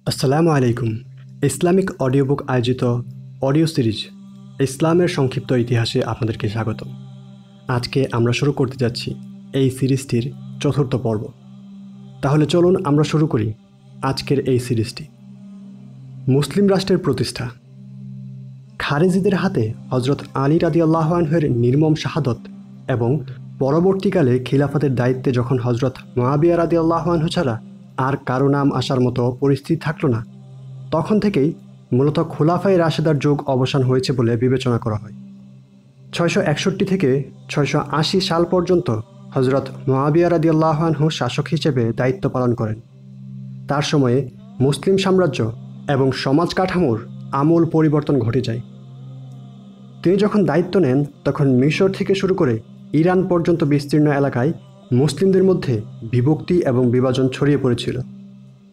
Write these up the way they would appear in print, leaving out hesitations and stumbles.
আসসালামু আলাইকুম। Islamic audio book আয়োজিত অডিও সিরিজ ইসলামের সংক্ষিপ্ত ইতিহাসে আপনাদেরকে স্বাগত। আজকে আমরা শুরু করতে যাচ্ছি এই সিরিজটির চতুর্থ পর্ব। তাহলে চলুন আমরা শুরু করি আজকের এই সিরিজটি। মুসলিম রাষ্ট্রের প্রতিষ্ঠা। খারেজিদের হাতে হজরত আলী রাদিয়াল্লাহু আনহুর নির্মম শাহাদত এবং পরবর্তীকালে খিলাফতের দায়িত্বে যখন হজরত মুআবিয়া রাদিয়াল্লাহু আনহু ছাড়া আর কারো নাম আসার মতো পরিস্থিতি থাকলো না, তখন থেকেই মূলত খোলাফায়ে রাশেদার যুগ অবসান হয়েছে বলে বিবেচনা করা হয়। 661 থেকে 680 সাল পর্যন্ত হজরত মুআবিয়া রাদিয়াল্লাহু আনহু শাসক হিসেবে দায়িত্ব পালন করেন। তার সময়ে মুসলিম সাম্রাজ্য এবং সমাজ কাঠামোর আমূল পরিবর্তন ঘটে যায়। তিনি যখন দায়িত্ব নেন তখন মিশর থেকে শুরু করে ইরান পর্যন্ত বিস্তীর্ণ এলাকায় মুসলিমদের মধ্যে বিভক্তি এবং বিভাজন ছড়িয়ে পড়েছিল।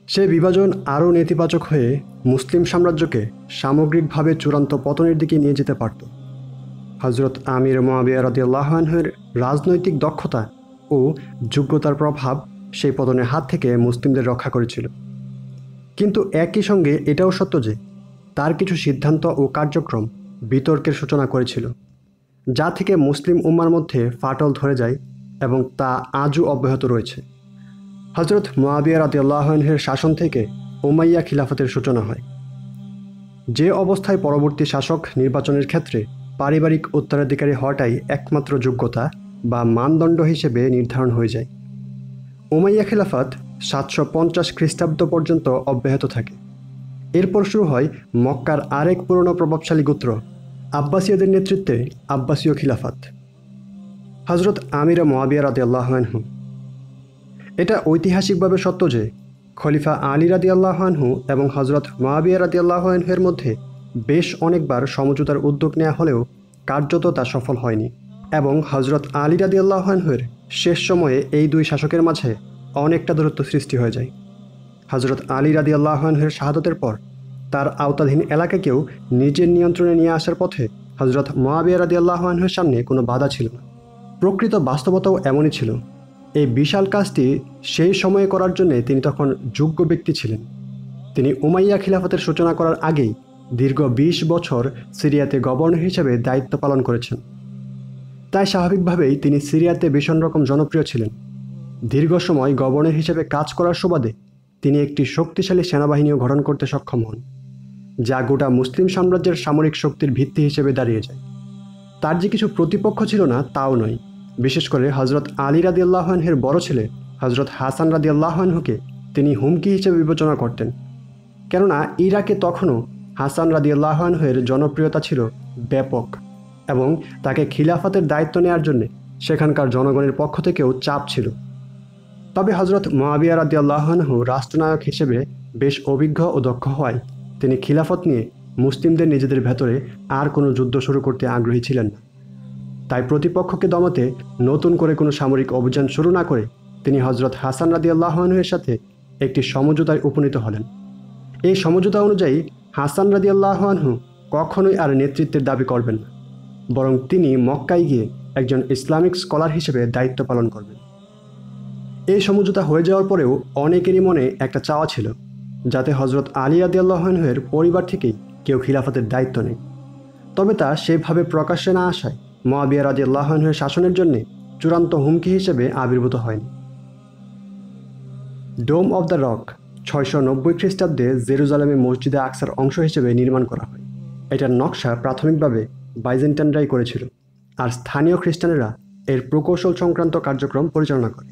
সেই বিভাজন আরও নেতিবাচক হয়ে মুসলিম সাম্রাজ্যকে সামগ্রিকভাবে চূড়ান্ত পতনের দিকে নিয়ে যেতে পারত। হজরত আমির মুআবিয়া রাদিয়াল্লাহু আনহুর রাজনৈতিক দক্ষতা ও যোগ্যতার প্রভাব সেই পতনের হাত থেকে মুসলিমদের রক্ষা করেছিল। কিন্তু একই সঙ্গে এটাও সত্য যে তার কিছু সিদ্ধান্ত ও কার্যক্রম বিতর্কের সূচনা করেছিল, যা থেকে মুসলিম উম্মার মধ্যে ফাটল ধরে যায় এবং তা আজও অব্যাহত রয়েছে। হজরত মুআবিয়া রাদিয়াল্লাহু আনহুর শাসন থেকে উমাইয়া খিলাফতের সূচনা হয়, যে অবস্থায় পরবর্তী শাসক নির্বাচনের ক্ষেত্রে পারিবারিক উত্তরাধিকারী হওয়াটাই একমাত্র যোগ্যতা বা মানদণ্ড হিসেবে নির্ধারণ হয়ে যায়। উমাইয়া খিলাফত 750 খ্রিস্টাব্দ পর্যন্ত অব্যাহত থাকে। এরপর শুরু হয় মক্কার আরেক পুরনো প্রভাবশালী গোত্র আব্বাসীয়দের নেতৃত্বে আব্বাসীয় খিলাফত। হজরত আমির মুআবিয়া রাদিয়াল্লাহু আনহু। এটা ঐতিহাসিকভাবে সত্য যে খলিফা আলী রাদিয়াল্লাহু আনহু এবং হজরত মুআবিয়া রাদিয়াল্লাহু আনহুর মধ্যে বেশ অনেকবার সমঝোতার উদ্যোগ নেওয়া হলেও কার্যত তা সফল হয়নি এবং হজরত আলী রাদিয়াল্লাহু আনহুর শেষ সময়ে এই দুই শাসকের মাঝে অনেকটা দূরত্ব সৃষ্টি হয়ে যায়। হজরত আলী রাদিয়াল্লাহু আনহুর শাহাদতের পর তার আওতাধীন এলাকাকেও নিজের নিয়ন্ত্রণে নিয়ে আসার পথে হজরত মুআবিয়া রাদিয়াল্লাহু আনহুর সামনে কোনো বাধা ছিল না। প্রকৃত বাস্তবতাও এমনই ছিল। এই বিশাল কাজটি সেই সময়ে করার জন্যে তিনি তখন যোগ্য ব্যক্তি ছিলেন। তিনি উমাইয়া খিলাফতের সূচনা করার আগেই দীর্ঘ 20 বছর সিরিয়াতে গভর্নর হিসেবে দায়িত্ব পালন করেছেন। তাই স্বাভাবিকভাবেই তিনি সিরিয়াতে ভীষণ রকম জনপ্রিয় ছিলেন। দীর্ঘ সময় গভর্নর হিসেবে কাজ করার সুবাদে তিনি একটি শক্তিশালী সেনাবাহিনীও গঠন করতে সক্ষম হন, যা গোটা মুসলিম সাম্রাজ্যের সামরিক শক্তির ভিত্তি হিসেবে দাঁড়িয়ে যায়। তার যে কিছু প্রতিপক্ষ ছিল না তাও নয়। বিশেষ করে হজরত আলী রাদিয়াল্লাহু আনহুর বড় ছেলে হজরত হাসান রাদিয়াল্লাহু আনহুকে তিনি হুমকি হিসেবে বিবেচনা করতেন, কেননা ইরাকে তখনও হাসান রাদিয়াল্লাহু আনহুর জনপ্রিয়তা ছিল ব্যাপক এবং তাকে খিলাফতের দায়িত্ব নেওয়ার জন্য সেখানকার জনগণের পক্ষ থেকেও চাপ ছিল। তবে হজরত মুআবিয়া রাদিয়াল্লাহু আনহু রাষ্ট্রনায়ক হিসেবে বেশ অভিজ্ঞ ও দক্ষ হওয়ায় তিনি খিলাফত নিয়ে মুসলিমদের নিজেদের ভেতরে আর কোনো যুদ্ধ শুরু করতে আগ্রহী ছিলেন না। তাই প্রতিপক্ষকে দমাতে নতুন করে কোনো সামরিক অভিযান শুরু না করে তিনি হজরত হাসান রাদিয়াল্লাহু আনহুর সাথে একটি সমঝোতায় উপনীত হলেন। এই সমঝোতা অনুযায়ী হাসান রাদিয়াল্লাহু আনহু কখনোই আর নেতৃত্বের দাবি করবেন না, বরং তিনি মক্কায় গিয়ে একজন ইসলামিক স্কলার হিসেবে দায়িত্ব পালন করবেন। এই সমঝোতা হয়ে যাওয়ার পরেও অনেকেরই মনে একটা চাওয়া ছিল, যাতে হজরত আলী রাদিয়াল্লাহু আনহুর পরিবার থেকেই কেউ খিলাফতের দায়িত্ব নেয়। তবে তা সেভাবে প্রকাশ্যে না আসায় মুআবিয়া রাদিয়াল্লাহু আনহুর শাসনের জন্য চূড়ান্ত হুমকি হিসেবে আবির্ভূত হয়নি। ডোম অব দ্য রক 690 খ্রিস্টাব্দে জেরুজালেমে মসজিদে আকসার অংশ হিসেবে নির্মাণ করা হয়। এটার নকশা প্রাথমিকভাবে বাইজেন্টাইনরাই করেছিল, আর স্থানীয় খ্রিস্টানেরা এর প্রকৌশল সংক্রান্ত কার্যক্রম পরিচালনা করে।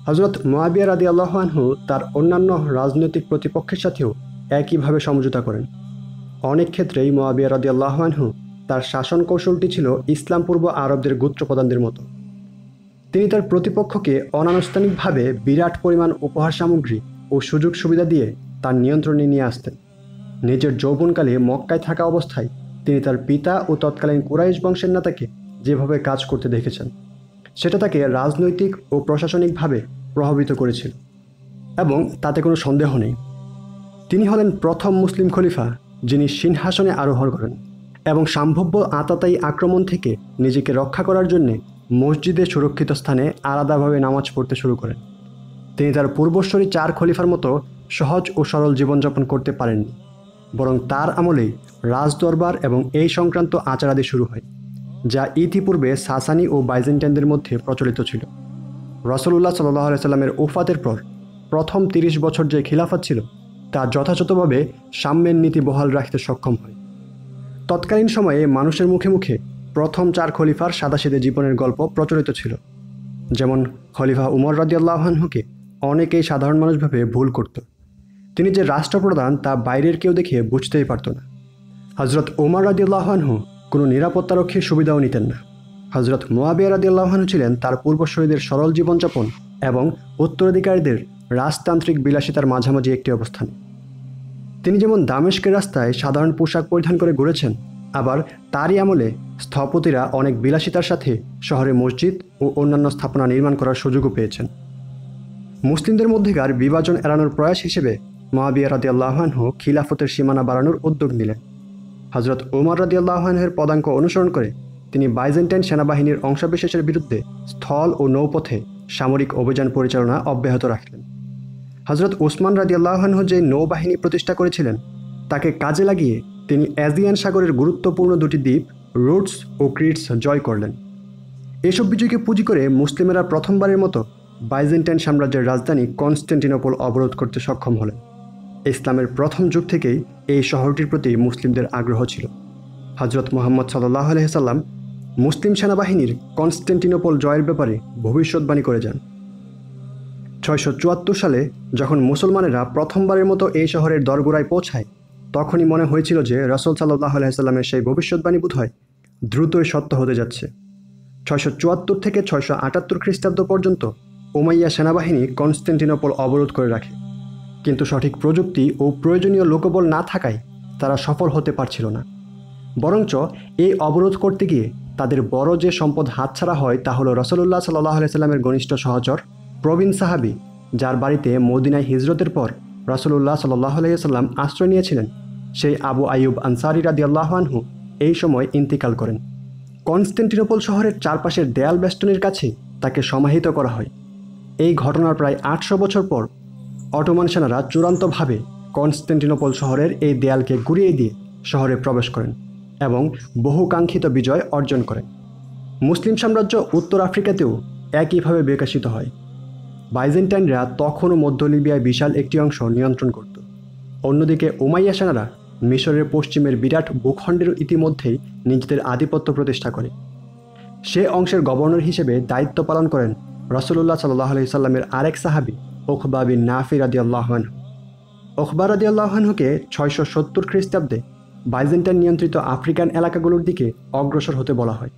হজরত মুআবিয়া রাদিয়াল্লাহু আনহু তার অন্যান্য রাজনৈতিক প্রতিপক্ষের সাথেও একইভাবে সমঝোতা করেন। অনেক ক্ষেত্রেই মুআবিয়া রাদিয়াল্লাহু আনহু তার শাসন কৌশলটি ছিল ইসলাম পূর্ব আরবদের গোত্রপ্রধানদের মতো। তিনি তার প্রতিপক্ষকে অনানুষ্ঠানিকভাবে বিরাট পরিমাণ উপহার সামগ্রী ও সুযোগ সুবিধা দিয়ে তার নিয়ন্ত্রণে নিয়ে আসতেন। নিজের যৌবনকালে মক্কায় থাকা অবস্থায় তিনি তার পিতা ও তৎকালীন কুরাইশ বংশের নেতাকে যেভাবে কাজ করতে দেখেছেন, সেটা তাকে রাজনৈতিক ও প্রশাসনিকভাবে প্রভাবিত করেছিল এবং তাতে কোনো সন্দেহ নেই। তিনি হলেন প্রথম মুসলিম খলিফা যিনি সিংহাসনে আরোহণ করেন এবং সম্ভাব্য আতাতায়ী আক্রমণ থেকে নিজেকে রক্ষা করার জন্যে মসজিদে সুরক্ষিত স্থানে আলাদাভাবে নামাজ পড়তে শুরু করেন। তিনি তার পূর্বশ্বরী 4 খলিফার মতো সহজ ও সরল জীবনযাপন করতে পারেননি, বরং তার আমলেই রাজদরবার এবং এই সংক্রান্ত আচারাদি শুরু হয়, যা ইতিপূর্বে সাসানি ও বাইজেন্টাইনদের মধ্যে প্রচলিত ছিল। রাসূলুল্লাহ সাল্লাল্লাহু আলাইহি সাল্লামের ওফাতের পর প্রথম 30 বছর যে খিলাফত ছিল তা যথাযথভাবে সাম্যের নীতি বহাল রাখতে সক্ষম হয়। তৎকালীন সময়ে মানুষের মুখে মুখে প্রথম 4 খলিফার সাদাসিধে জীবনের গল্প প্রচলিত ছিল। যেমন খলিফা উমর রাদিয়াল্লাহু আনহুকে অনেকেই সাধারণ মানুষ ভেবে ভুল করত। তিনি যে রাষ্ট্রপ্রধান তা বাইরের কেউ দেখে বুঝতেই পারত না। হযরত ওমর রাদিয়াল্লাহু আনহু কোনো নিরাপত্তারক্ষীর সুবিধাও নিতেন না। হযরত মুয়াবিয়া রাদিয়াল্লাহু আনহু ছিলেন তার পূর্বসূরীদের সরল জীবনযাপন এবং উত্তরাধিকারীদের রাজতান্ত্রিক বিলাসিতার মাঝামাঝি একটি অবস্থানে। তিনি যেমন দামেস্কের রাস্তায় সাধারণ পোশাক পরিধান করে ঘুরেছেন, আবার তারই আমলে স্থপতিরা অনেক বিলাসিতার সাথে শহরে মসজিদ ও অন্যান্য স্থাপনা নির্মাণ করার সুযোগও পেয়েছেন। মুসলিমদের মধ্যেকার বিভাজন এড়ানোর প্রয়াস হিসেবে মুয়াবিয়া রাদিয়াল্লাহু আনহু খিলাফতের সীমানা বাড়ানোর উদ্যোগ নিলেন। হযরত ওমর রাদিয়াল্লাহু আনহুর পদাঙ্ক অনুসরণ করে তিনি বাইজেন্টাইন সেনাবাহিনীর অংশবিশেষের বিরুদ্ধে স্থল ও নৌপথে সামরিক অভিযান পরিচালনা অব্যাহত রাখলেন। হযরত ওসমান রাদিয়াল্লাহু আনহু যে নৌবাহিনী প্রতিষ্ঠা করেছিলেন তাকে কাজে লাগিয়ে তিনি এজিয়ান সাগরের গুরুত্বপূর্ণ 2টি দ্বীপ রোডস ও ক্রিটস জয় করলেন। এসব বিজয়কে পুঁজি করে মুসলিমেরা প্রথমবারের মতো বাইজেন্টাইন সাম্রাজ্যের রাজধানী কনস্টান্টিনোপল অবরোধ করতে সক্ষম হলেন। ইসলামের প্রথম যুগ থেকেই এই শহরটির প্রতি মুসলিমদের আগ্রহ ছিল। হযরত মুহাম্মদ সাল্লাল্লাহু আলাইহি সাল্লাম মুসলিম সেনাবাহিনীর কনস্টান্টিনোপল জয়ের ব্যাপারে ভবিষ্যৎবাণী করে যান। 674 সালে যখন মুসলমানেরা প্রথমবারের মতো এই শহরের দরগোড়ায় পৌঁছায়, তখনই মনে হয়েছিল যে রাসূল সাল্লাল্লাহু আলাইহি সাল্লামের সেই ভবিষ্যৎবাণী বোধহয় দ্রুতই সত্য হতে যাচ্ছে। 674 থেকে 678 খ্রিস্টাব্দ পর্যন্ত উমাইয়া সেনাবাহিনী কনস্টান্টিনোপল অবরোধ করে রাখে, কিন্তু সঠিক প্রযুক্তি ও প্রয়োজনীয় লোকবল না থাকায় তারা সফল হতে পারছিল না। বরঞ্চ এই অবরোধ করতে গিয়ে তাদের বড় যে সম্পদ হাতছাড়া হয় তা হলো রাসূলুল্লাহ সাল্লাল্লাহু আলাইহি সাল্লামের ঘনিষ্ঠ সহচর প্রবীণ সাহাবী, যার বাড়িতে মদিনায় হিজরতের পর রাসূলুল্লাহ সাল্লাল্লাহু আলাইহি সাল্লাম আশ্রয় নিয়েছিলেন, সেই আবু আইয়ুব আনসারী রাদিয়াল্লাহু আনহু এই সময় ইন্তিকাল করেন। কনস্টান্টিনোপল শহরের চারপাশের দেয়াল বেষ্টনীর কাছে তাকে সমাহিত করা হয়। এই ঘটনার প্রায় 800 বছর পর অটোমান সেনারা চূড়ান্তভাবে কনস্টান্টিনোপল শহরের এই দেয়ালকে গুড়িয়ে দিয়ে শহরে প্রবেশ করেন এবং বহুকাঙ্ক্ষিত বিজয় অর্জন করেন। মুসলিম সাম্রাজ্য উত্তর আফ্রিকাতেও একইভাবে বিকশিত হয়। বাইজেন্টাইনরা তখনও মধ্য লিবিয়ায় বিশাল একটি অংশ নিয়ন্ত্রণ করত। অন্যদিকে উমাইয়া সেনারা মিশরের পশ্চিমের বিরাট ভূখণ্ডের ইতিমধ্যেই নিজেদের আধিপত্য প্রতিষ্ঠা করে। সে অংশের গভর্নর হিসেবে দায়িত্ব পালন করেন রাসূলুল্লাহ সাল্লাল্লাহু আলাইহি সাল্লামের আরেক সাহাবী উকবা বিন নাফি রাদিয়াল্লাহু আনহু। উকবা রাদিয়াল্লাহু আনহুকে 670 খ্রিস্টাব্দে বাইজেন্টাইন নিয়ন্ত্রিত আফ্রিকান এলাকাগুলোর দিকে অগ্রসর হতে বলা হয়।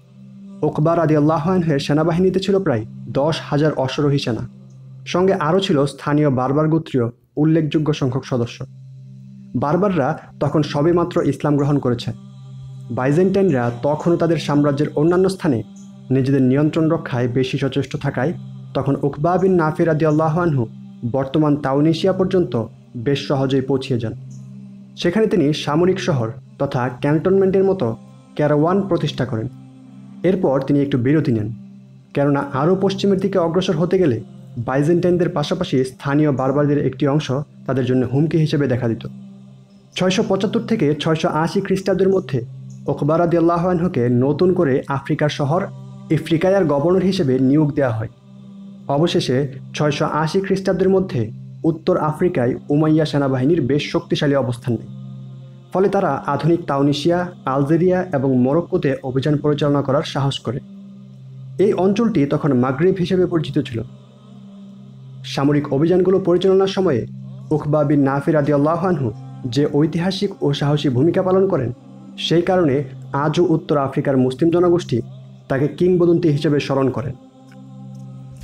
উকবা রাদিয়াল্লাহু আনহুর সেনাবাহিনীতে ছিল প্রায় 10,000 অশ্বারোহী সেনা, সঙ্গে আরও ছিল স্থানীয় বারবার গোত্রীয় উল্লেখযোগ্য সংখ্যক সদস্য। বারবাররা তখন সবেমাত্র ইসলাম গ্রহণ করেছে। বাইজেন্টাইনরা তখনও তাদের সাম্রাজ্যের অন্যান্য স্থানে নিজেদের নিয়ন্ত্রণ রক্ষায় বেশি সচেষ্ট থাকায় তখন উকবা বিন নাফি রাদিয়াল্লাহু আনহু বর্তমান তাউনিসিয়া পর্যন্ত বেশ সহজেই পৌঁছিয়ে যান। সেখানে তিনি সামরিক শহর তথা ক্যান্টনমেন্টের মতো ক্যারাওয়ান প্রতিষ্ঠা করেন। এরপর তিনি একটু বিরতি নেন, কেননা আরও পশ্চিমের দিকে অগ্রসর হতে গেলে বাইজেন্টাইনদের পাশাপাশি স্থানীয় বারবারদের একটি অংশ তাদের জন্য হুমকি হিসেবে দেখা দিত। 675 থেকে 680 খ্রিস্টাব্দের মধ্যে উকবা রাদিয়াল্লাহু আনহুকে নতুন করে আফ্রিকার শহর ইফ্রিকায়ার গভর্নর হিসেবে নিয়োগ দেওয়া হয়। অবশেষে 680 খ্রিস্টাব্দের মধ্যে উত্তর আফ্রিকায় উমাইয়া সেনাবাহিনীর বেশ শক্তিশালী অবস্থান নেয়। ফলে তারা আধুনিক তাউনিসিয়া, আলজেরিয়া এবং মরক্কোতে অভিযান পরিচালনা করার সাহস করে। এই অঞ্চলটি তখন মাগরিব হিসেবে পরিচিত ছিল। সামরিক অভিযানগুলো পরিচালনার সময়ে উকবা বিন নাফি রাদিয়াল্লাহু আনহু যে ঐতিহাসিক ও সাহসী ভূমিকা পালন করেন, সেই কারণে আজও উত্তর আফ্রিকার মুসলিম জনগোষ্ঠী তাকে কিংবদন্তি হিসেবে স্মরণ করেন।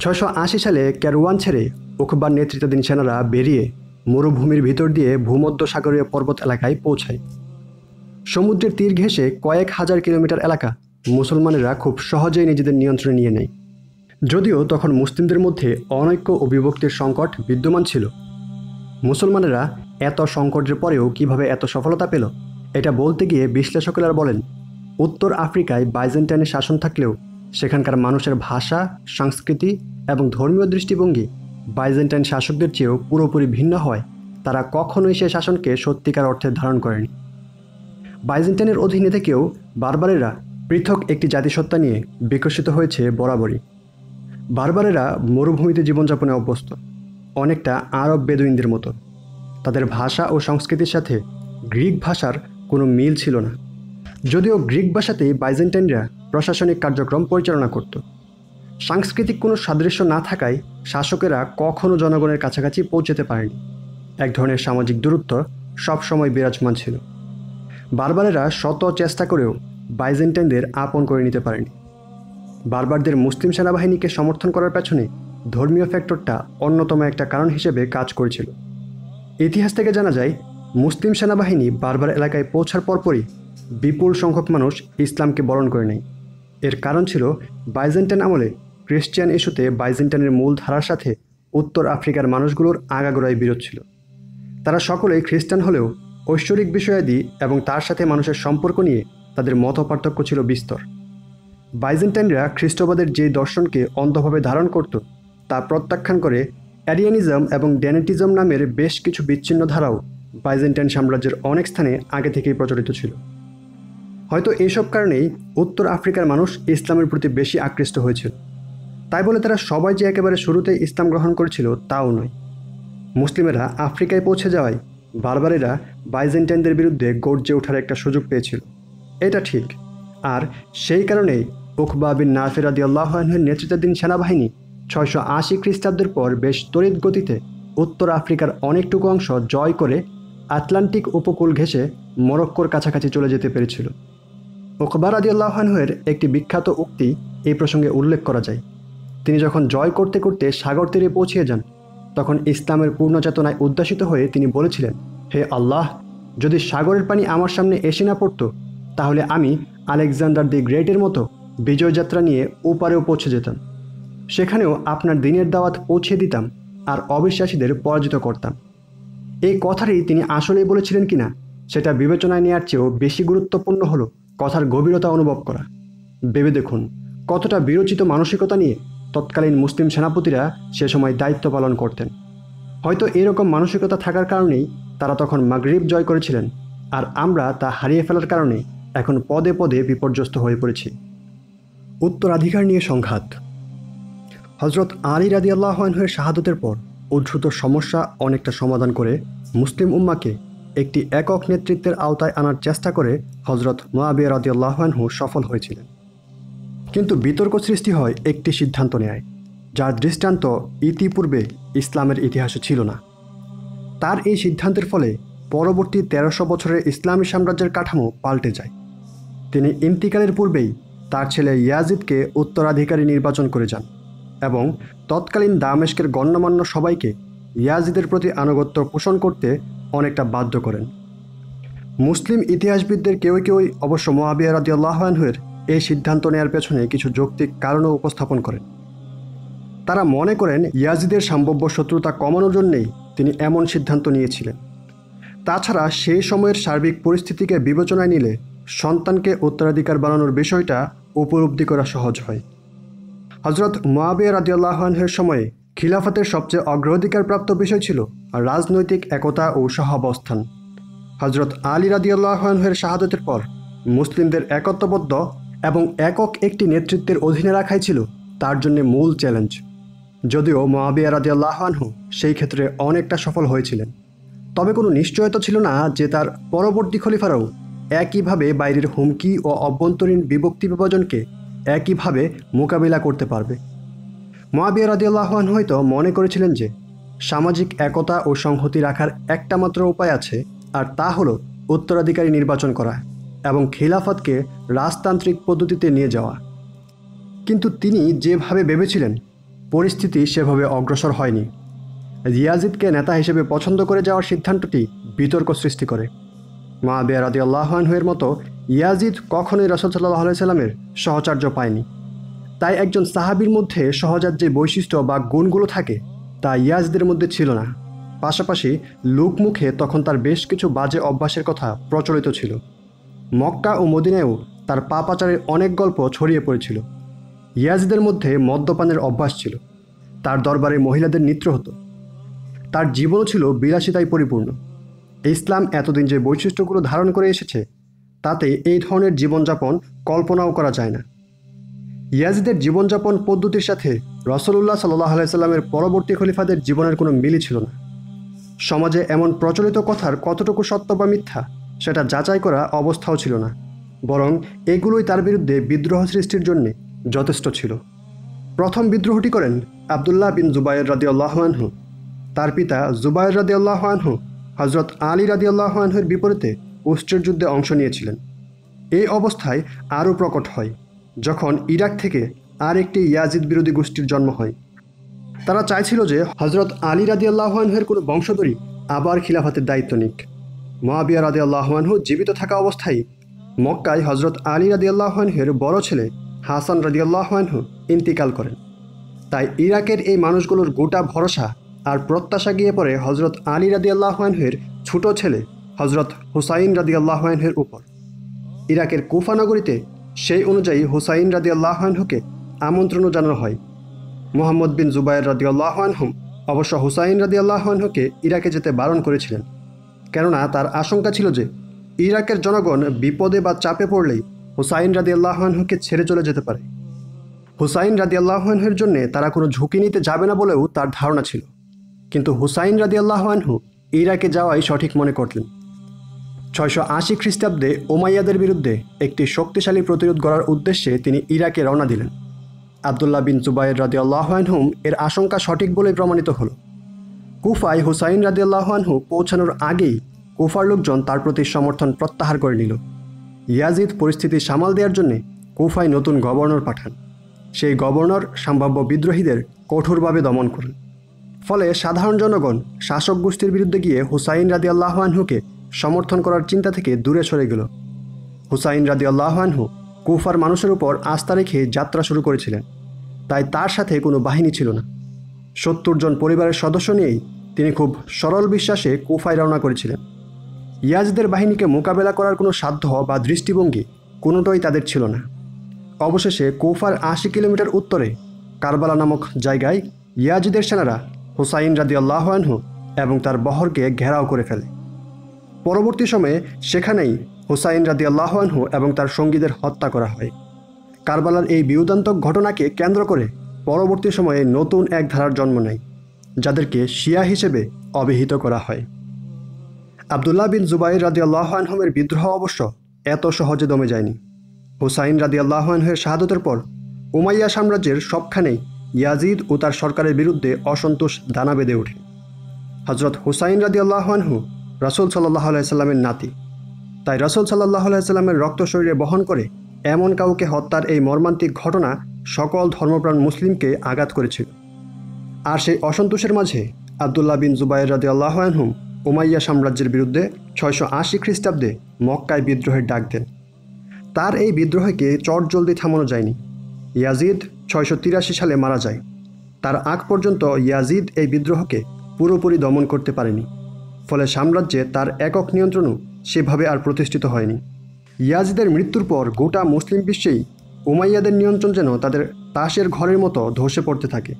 680 সালে ক্যারওয়ান ছেড়ে উকবার নেতৃত্বাধীন সেনারা বেরিয়ে মরুভূমির ভিতর দিয়ে ভূমধ্যসাগরীয় পর্বত এলাকায় পৌঁছায়। সমুদ্রের তীর ঘেঁষে কয়েক হাজার কিলোমিটার এলাকা মুসলমানেরা খুব সহজেই নিজেদের নিয়ন্ত্রণে নিয়ে নেয়। যদিও তখন মুসলিমদের মধ্যে অনৈক্য ও বিভক্তির সংকট বিদ্যমান ছিল। মুসলমানেরা এত সংকটের পরেও কিভাবে এত সফলতা পেল, এটা বলতে গিয়ে বিশ্লেষকেরা বলেন, উত্তর আফ্রিকায় বাইজেন্টাইনের শাসন থাকলেও সেখানকার মানুষের ভাষা, সংস্কৃতি এবং ধর্মীয় দৃষ্টিভঙ্গি বাইজেন্টাইন শাসকদের চেয়েও পুরোপুরি ভিন্ন হয় তারা কখনোই সে শাসনকে সত্যিকার অর্থে ধারণ করেনি। বাইজেন্টাইনের অধীনে থেকেও বারবারেরা পৃথক একটি জাতিসত্তা নিয়ে বিকশিত হয়েছে বরাবরই। বারবারেরা মরুভূমিতে জীবনযাপনে অভ্যস্ত, অনেকটা আরব বেদুইনদের মতো। তাদের ভাষা ও সংস্কৃতির সাথে গ্রিক ভাষার কোনো মিল ছিল না, যদিও গ্রিক ভাষাতেই বাইজেন্টাইনরা প্রশাসনিক কার্যক্রম পরিচালনা করত। সাংস্কৃতিক কোনো সাদৃশ্য না থাকায় শাসকেরা কখনও জনগণের কাছাকাছি পৌঁছতে পারেনি। এক ধরনের সামাজিক দূরত্ব সবসময় বিরাজমান ছিল। বারবারেরা শত চেষ্টা করেও বাইজেন্টাইনদের আপন করে নিতে পারেনি। বারবারদের মুসলিম সেনাবাহিনীকে সমর্থন করার পেছনে ধর্মীয় ফ্যাক্টরটা অন্যতম একটা কারণ হিসেবে কাজ করেছিল। ইতিহাস থেকে জানা যায়, মুসলিম সেনাবাহিনী বারবার এলাকায় পৌঁছার পরপরই বিপুল সংখ্যক মানুষ ইসলামকে বরণ করে নেয়। এর কারণ ছিল বাইজেন্টাইন আমলে ক্রিশ্চিয়ান ইস্যুতে বাইজেন্টাইনের মূল ধারার সাথে উত্তর আফ্রিকার মানুষগুলোর আগাগোড়াই বিরোধ ছিল। তারা সকলেই খ্রিস্টান হলেও ঐশ্বরিক বিষয়াদি এবং তার সাথে মানুষের সম্পর্ক নিয়ে তাদের মতপার্থক্য ছিল বিস্তর। বাইজেন্টাইনরা খ্রিস্টবাদের যে দর্শনকে অন্ধভাবে ধারণ করত তা প্রত্যাখ্যান করে অ্যারিয়ানিজম এবং ড্যানেটিজম নামের বেশ কিছু বিচ্ছিন্ন ধারাও বাইজেন্টাইন সাম্রাজ্যের অনেক স্থানে আগে থেকেই প্রচলিত ছিল। হয়তো এইসব কারণেই উত্তর আফ্রিকার মানুষ ইসলামের প্রতি বেশি আকৃষ্ট হয়েছিল। তাই বলে তারা সবাই যে একেবারে শুরুতেই ইসলাম গ্রহণ করেছিল তাও নয়। মুসলিমেরা আফ্রিকায় পৌঁছে যাওয়ায় বারবারেরা বাইজেন্টাইনদের বিরুদ্ধে গর্জে ওঠার একটা সুযোগ পেয়েছিল, এটা ঠিক। আর সেই কারণেই উকবা বিন নাফির রাদিয়াল্লাহু আনহুর নেতৃত্বাধীন সেনাবাহিনী 680 খ্রিস্টাব্দের পর বেশ তড়িৎ গতিতে উত্তর আফ্রিকার অনেকটুকু অংশ জয় করে আটলান্টিক উপকূল ঘেঁষে মরক্কোর কাছাকাছি চলে যেতে পেরেছিল। উকবা রাদিয়াল্লাহু আনহুর একটি বিখ্যাত উক্তি এই প্রসঙ্গে উল্লেখ করা যায়। তিনি যখন জয় করতে করতে সাগর তীরে পৌঁছিয়ে যান, তখন ইসলামের পূর্ণ চেতনায় উদ্যাসিত হয়ে তিনি বলেছিলেন, হে আল্লাহ, যদি সাগরের পানি আমার সামনে এসে না পড়তো তাহলে আমি আলেকজান্ডার দি গ্রেটের মতো বিজয়যাত্রা নিয়ে ওপারেও পৌঁছে যেতাম। সেখানেও আপনার দিনের দাওয়াত পৌঁছে দিতাম আর অবিশ্বাসীদের পরাজিত করতাম। এই কথাটি তিনি আসলেই বলেছিলেন কিনা সেটা বিবেচনায় নেওয়ার চেয়েও বেশি গুরুত্বপূর্ণ হলো কথার গভীরতা অনুভব করা। ভেবে দেখুন কতটা বিরচিত মানসিকতা নিয়ে তৎকালীন মুসলিম সেনাপতিরা সে সময় দায়িত্ব পালন করতেন। হয়তো এরকম মানসিকতা থাকার কারণেই তারা তখন মাগরিব জয় করেছিলেন, আর আমরা তা হারিয়ে ফেলার কারণে এখন পদে পদে বিপর্যস্ত হয়ে পড়েছি। উত্তরাধিকার নিয়ে সংঘাত। হজরত আলী রাদিয়াল্লাহু আনহুর শাহাদতের পর উদ্ভূত সমস্যা অনেকটা সমাধান করে মুসলিম উম্মাকে একটি একক নেতৃত্বের আওতায় আনার চেষ্টা করে হজরত মুআবিয়া রাদিয়াল্লাহু আনহু সফল হয়েছিলেন। কিন্তু বিতর্ক সৃষ্টি হয় একটি সিদ্ধান্ত নেয়, যার দৃষ্টান্ত ইতিপূর্বে ইসলামের ইতিহাসে ছিল না। তার এই সিদ্ধান্তের ফলে পরবর্তী 1300 বছরের ইসলামী সাম্রাজ্যের কাঠামো পাল্টে যায়। তিনি ইন্তিকালের পূর্বেই তার ছেলে ইয়াজিদকে উত্তরাধিকারী নির্বাচন করে যান এবং তৎকালীন দামেস্কের গণ্যমান্য সবাইকে ইয়াজিদের প্রতি আনুগত্য পোষণ করতে অনেকটা বাধ্য করেন। মুসলিম ইতিহাসবিদদের কেউই অবশ্য মুআবিয়া রাদিয়াল্লাহু আনহুর এই সিদ্ধান্ত নেওয়ার পেছনে কিছু যৌক্তিক কারণও উপস্থাপন করেন। তারা মনে করেন ইয়াজিদের সম্ভাব্য শত্রুতা কমানোর জন্যেই তিনি এমন সিদ্ধান্ত নিয়েছিলেন। তাছাড়া সেই সময়ের সার্বিক পরিস্থিতিকে বিবেচনায় নিলে সন্তানকে উত্তরাধিকার বানানোর বিষয়টা উপলব্ধি করা সহজ হয়। হজরত মুআবিয়া রাদিয়াল্লাহু আনহুর সময়ে খিলাফতের সবচেয়ে অগ্রাধিকারপ্রাপ্ত বিষয় ছিল রাজনৈতিক একতা ও সহাবস্থান। হজরত আলী রাদিয়াল্লাহু আনহুর শাহাদতের পর মুসলিমদের একত্ববদ্ধ এবং একক একটি নেতৃত্বের অধীনে রাখাই ছিল তার জন্য মূল চ্যালেঞ্জ। যদিও মুআবিয়া রাদিয়াল্লাহু আনহু সেই ক্ষেত্রে অনেকটা সফল হয়েছিলেন, তবে কোনো নিশ্চয়তা ছিল না যে তার পরবর্তী খলিফারাও একইভাবে বাইরের হুমকি ও অভ্যন্তরীণ বিভক্তি বিভাজনকে একইভাবে মোকাবিলা করতে পারবে। মুআবিয়া রাদিয়াল্লাহু আনহু হয়তো মনে করেছিলেন যে সামাজিক একতা ও সংহতি রাখার একটা মাত্র উপায় আছে, আর তা হলো উত্তরাধিকারী নির্বাচন করা এবং খিলাফতকে রাজতান্ত্রিক পদ্ধতিতে নিয়ে যাওয়া। কিন্তু তিনি যেভাবে ভেবেছিলেন পরিস্থিতি সেভাবে অগ্রসর হয়নি। ইয়াজিদকে নেতা হিসেবে পছন্দ করে যাওয়ার সিদ্ধান্তটি বিতর্ক সৃষ্টি করে। মুআবিয়া রাদিয়াল্লাহু আনহুর মতো ইয়াজিদ কখনোই রাসূল সাল্লাল্লাহু আলাইহি সাল্লামের সহচর্য পায়নি। তাই একজন সাহাবীর মধ্যে সহজাত যে বৈশিষ্ট্য বা গুণগুলো থাকে তা ইয়াজিদের মধ্যে ছিল না। পাশাপাশি লোকমুখে তখন তার বেশ কিছু বাজে অভ্যাসের কথা প্রচলিত ছিল। মক্কা ও মদিনায়ও তার পাপাচারের অনেক গল্প ছড়িয়ে পড়েছিল। ইয়াজিদের মধ্যে মদ্যপানের অভ্যাস ছিল, তার দরবারে মহিলাদের নৃত্য হতো। তার জীবনও ছিল বিলাসিতায় পরিপূর্ণ। ইসলাম এতদিন যে বৈশিষ্ট্যগুলো ধারণ করে এসেছে তাতে এই ধরনের জীবনযাপন কল্পনাও করা যায় না। ইয়াজিদের জীবনযাপন পদ্ধতির সাথে রাসূলুল্লাহ সাল্লাল্লাহু আলাইহি সাল্লামের পরবর্তী খলিফাদের জীবনের কোনো মিলই ছিল না। সমাজে এমন প্রচলিত কথার কতটুকু সত্য বা মিথ্যা সেটা যাচাই করা অবস্থাও ছিল না, বরং এগুলোই তার বিরুদ্ধে বিদ্রোহ সৃষ্টির জন্য যথেষ্ট ছিল। প্রথম বিদ্রোহটি করেন আবদুল্লাহ বিন জুবায়ের রাদিয়াল্লাহু আনহু। তার পিতা জুবায়ের রাদিয়াল্লাহু আনহু হযরত আলী রাদিয়াল্লাহু আনহুর বিপরীতে উষ্ট্রের যুদ্ধে অংশ নিয়েছিলেন। এই অবস্থায় আরও প্রকট হয় যখন ইরাক থেকে আর একটি ইয়াজিদ বিরোধী গোষ্ঠীর জন্ম হয়। তারা চাইছিল যে হযরত আলী রাদিয়াল্লাহু আনহুর কোনো বংশধরই আবার খিলাফতের দায়িত্ব নিক। মুআবিয়া রাদিয়াল্লাহু আনহু জীবিত থাকা অবস্থায় মক্কায় হযরত আলী রাদিয়াল্লাহু আনহুর বড় ছেলে হাসান রাদিয়াল্লাহু আনহু ইন্তিকাল করেন। তাই ইরাকের এই মানুষগুলোর গোটা ভরসা আর প্রত্যাশা গিয়ে পড়ে হযরত আলী রাদিয়াল্লাহু আনহুর ছোট ছেলে হযরত হুসাইন রাদিয়াল্লাহু আনহুর উপর। ইরাকের কুফা নগরীতে সেই অনুযায়ী হুসাইন রাদিয়াল্লাহু আনহুকে আমন্ত্রণও জানানো হয়। মুহাম্মদ বিন জুবায়ের রাদিয়াল্লাহু আনহু অবশ্য হুসাইন রাদিয়াল্লাহু আনহুকে ইরাকে যেতে বারণ করেছিলেন, কেননা তার আশঙ্কা ছিল যে ইরাকের জনগণ বিপদে বা চাপে পড়লেই হুসাইন রাদিয়াল্লাহু আনহুকে ছেড়ে চলে যেতে পারে। হুসাইন রাদিয়াল্লাহু আনহুর জন্য তারা কোনো ঝুঁকি নিতে যাবে না বলেও তার ধারণা ছিল, কিন্তু হুসাইন রাদিয়াল্লাহু আনহু ইরাকে যাওয়াই সঠিক মনে করলেন। 680 খ্রিস্টাব্দে উমাইয়াদের বিরুদ্ধে একটি শক্তিশালী প্রতিরোধ গড়ার উদ্দেশ্যে তিনি ইরাকে রওনা দিলেন। আবদুল্লাহ বিন জুবায়ের রাদিয়াল্লাহু আনহু এর আশঙ্কা সঠিক বলেই প্রমাণিত হলো। কুফায় হুসাইন রাদিয়াল্লাহু আনহু পৌঁছানোর আগেই কুফার লোকজন তার প্রতি সমর্থন প্রত্যাহার করে নিল। ইয়াজিদ পরিস্থিতি সামাল দেওয়ার জন্য কুফায় নতুন গভর্নর পাঠান। সেই গভর্নর সম্ভাব্য বিদ্রোহীদের কঠোরভাবে দমন করেন। ফলে সাধারণ জনগণ শাসক গোষ্ঠীর বিরুদ্ধে গিয়ে হুসাইন রাদিয়াল্লাহু আনহুকে সমর্থন করার চিন্তা থেকে দূরে সরে গেল। হুসাইন রাদিয়াল্লাহু আনহু কুফার মানুষের উপর আস্থা রেখে যাত্রা শুরু করেছিলেন, তাই তার সাথে কোনো বাহিনী ছিল না। 70 জন পরিবারের সদস্য নিয়েই তিনি খুব সরল বিশ্বাসে কুফায় রওনা করেছিলেন। ইয়াজিদের বাহিনীকে মোকাবেলা করার কোনো সাধ্য বা দৃষ্টিভঙ্গি কোনোটাই তাদের ছিল না। অবশেষে কুফার 80 কিলোমিটার উত্তরে কারবালা নামক জায়গায় ইয়াজিদের সেনারা হুসাইন রাদিয়াল্লাহু আনহু এবং তার বহরকে ঘেরাও করে ফেলে। পরবর্তী সময়ে সেখানেই হুসাইন রাদিয়াল্লাহু আনহু এবং তার সঙ্গীদের হত্যা করা হয়। কারবালার এই বিয়োদান্তক ঘটনাকে কেন্দ্র করে পরবর্তী সময়ে নতুন এক ধারার জন্ম নেয়, যাদেরকে শিয়া হিসেবে অভিহিত করা হয়। আবদুল্লাহ বিন জুবাইর রাদিয়াল্লাহু আনহুর বিদ্রোহ অবশ্য এত সহজে দমে যায়নি। হুসাইন রাদিয়াল্লাহু আনহুর শাহাদতের পর উমাইয়া সাম্রাজ্যের সবখানেই ইয়াজিদ ও তার সরকারের বিরুদ্ধে অসন্তোষ দানা বেঁধে ওঠে। হযরত হুসাইন রাদিয়াল্লাহু আনহু রাসূল সাল্লাল্লাহু আলাইহি সাল্লামের নাতি, তাই রাসূল সাল্লাল্লাহু আলাইহি সাল্লামের রক্ত শরীরে বহন করে এমন কাউকে হত্যার এই মর্মান্তিক ঘটনা সকল ধর্মপ্রাণ মুসলিমকে আঘাত করেছিল। আর সেই অসন্তোষের মাঝে আবদুল্লাহ বিন জুবাইর রাদিয়াল্লাহু আনহু উমাইয়া সাম্রাজ্যের বিরুদ্ধে 680 খ্রিস্টাব্দে মক্কায় বিদ্রোহের ডাক দেন। তার এই বিদ্রোহকে চটজলদি থামানো যায়নি। ইয়াজিদ 683 সালে মারা যায়। তার আগ পর্যন্ত ইয়াজিদ এই বিদ্রোহকে পুরোপুরি দমন করতে পারেনি, ফলে সাম্রাজ্যে তার একক নিয়ন্ত্রণও সেভাবে আর প্রতিষ্ঠিত হয়নি। ইয়াজিদের মৃত্যুর পর গোটা মুসলিম বিশ্বেই উমাইয়াদের নিয়ন্ত্রণ যেন তাদের তাসের ঘরের মতো ধসে পড়তে থাকে।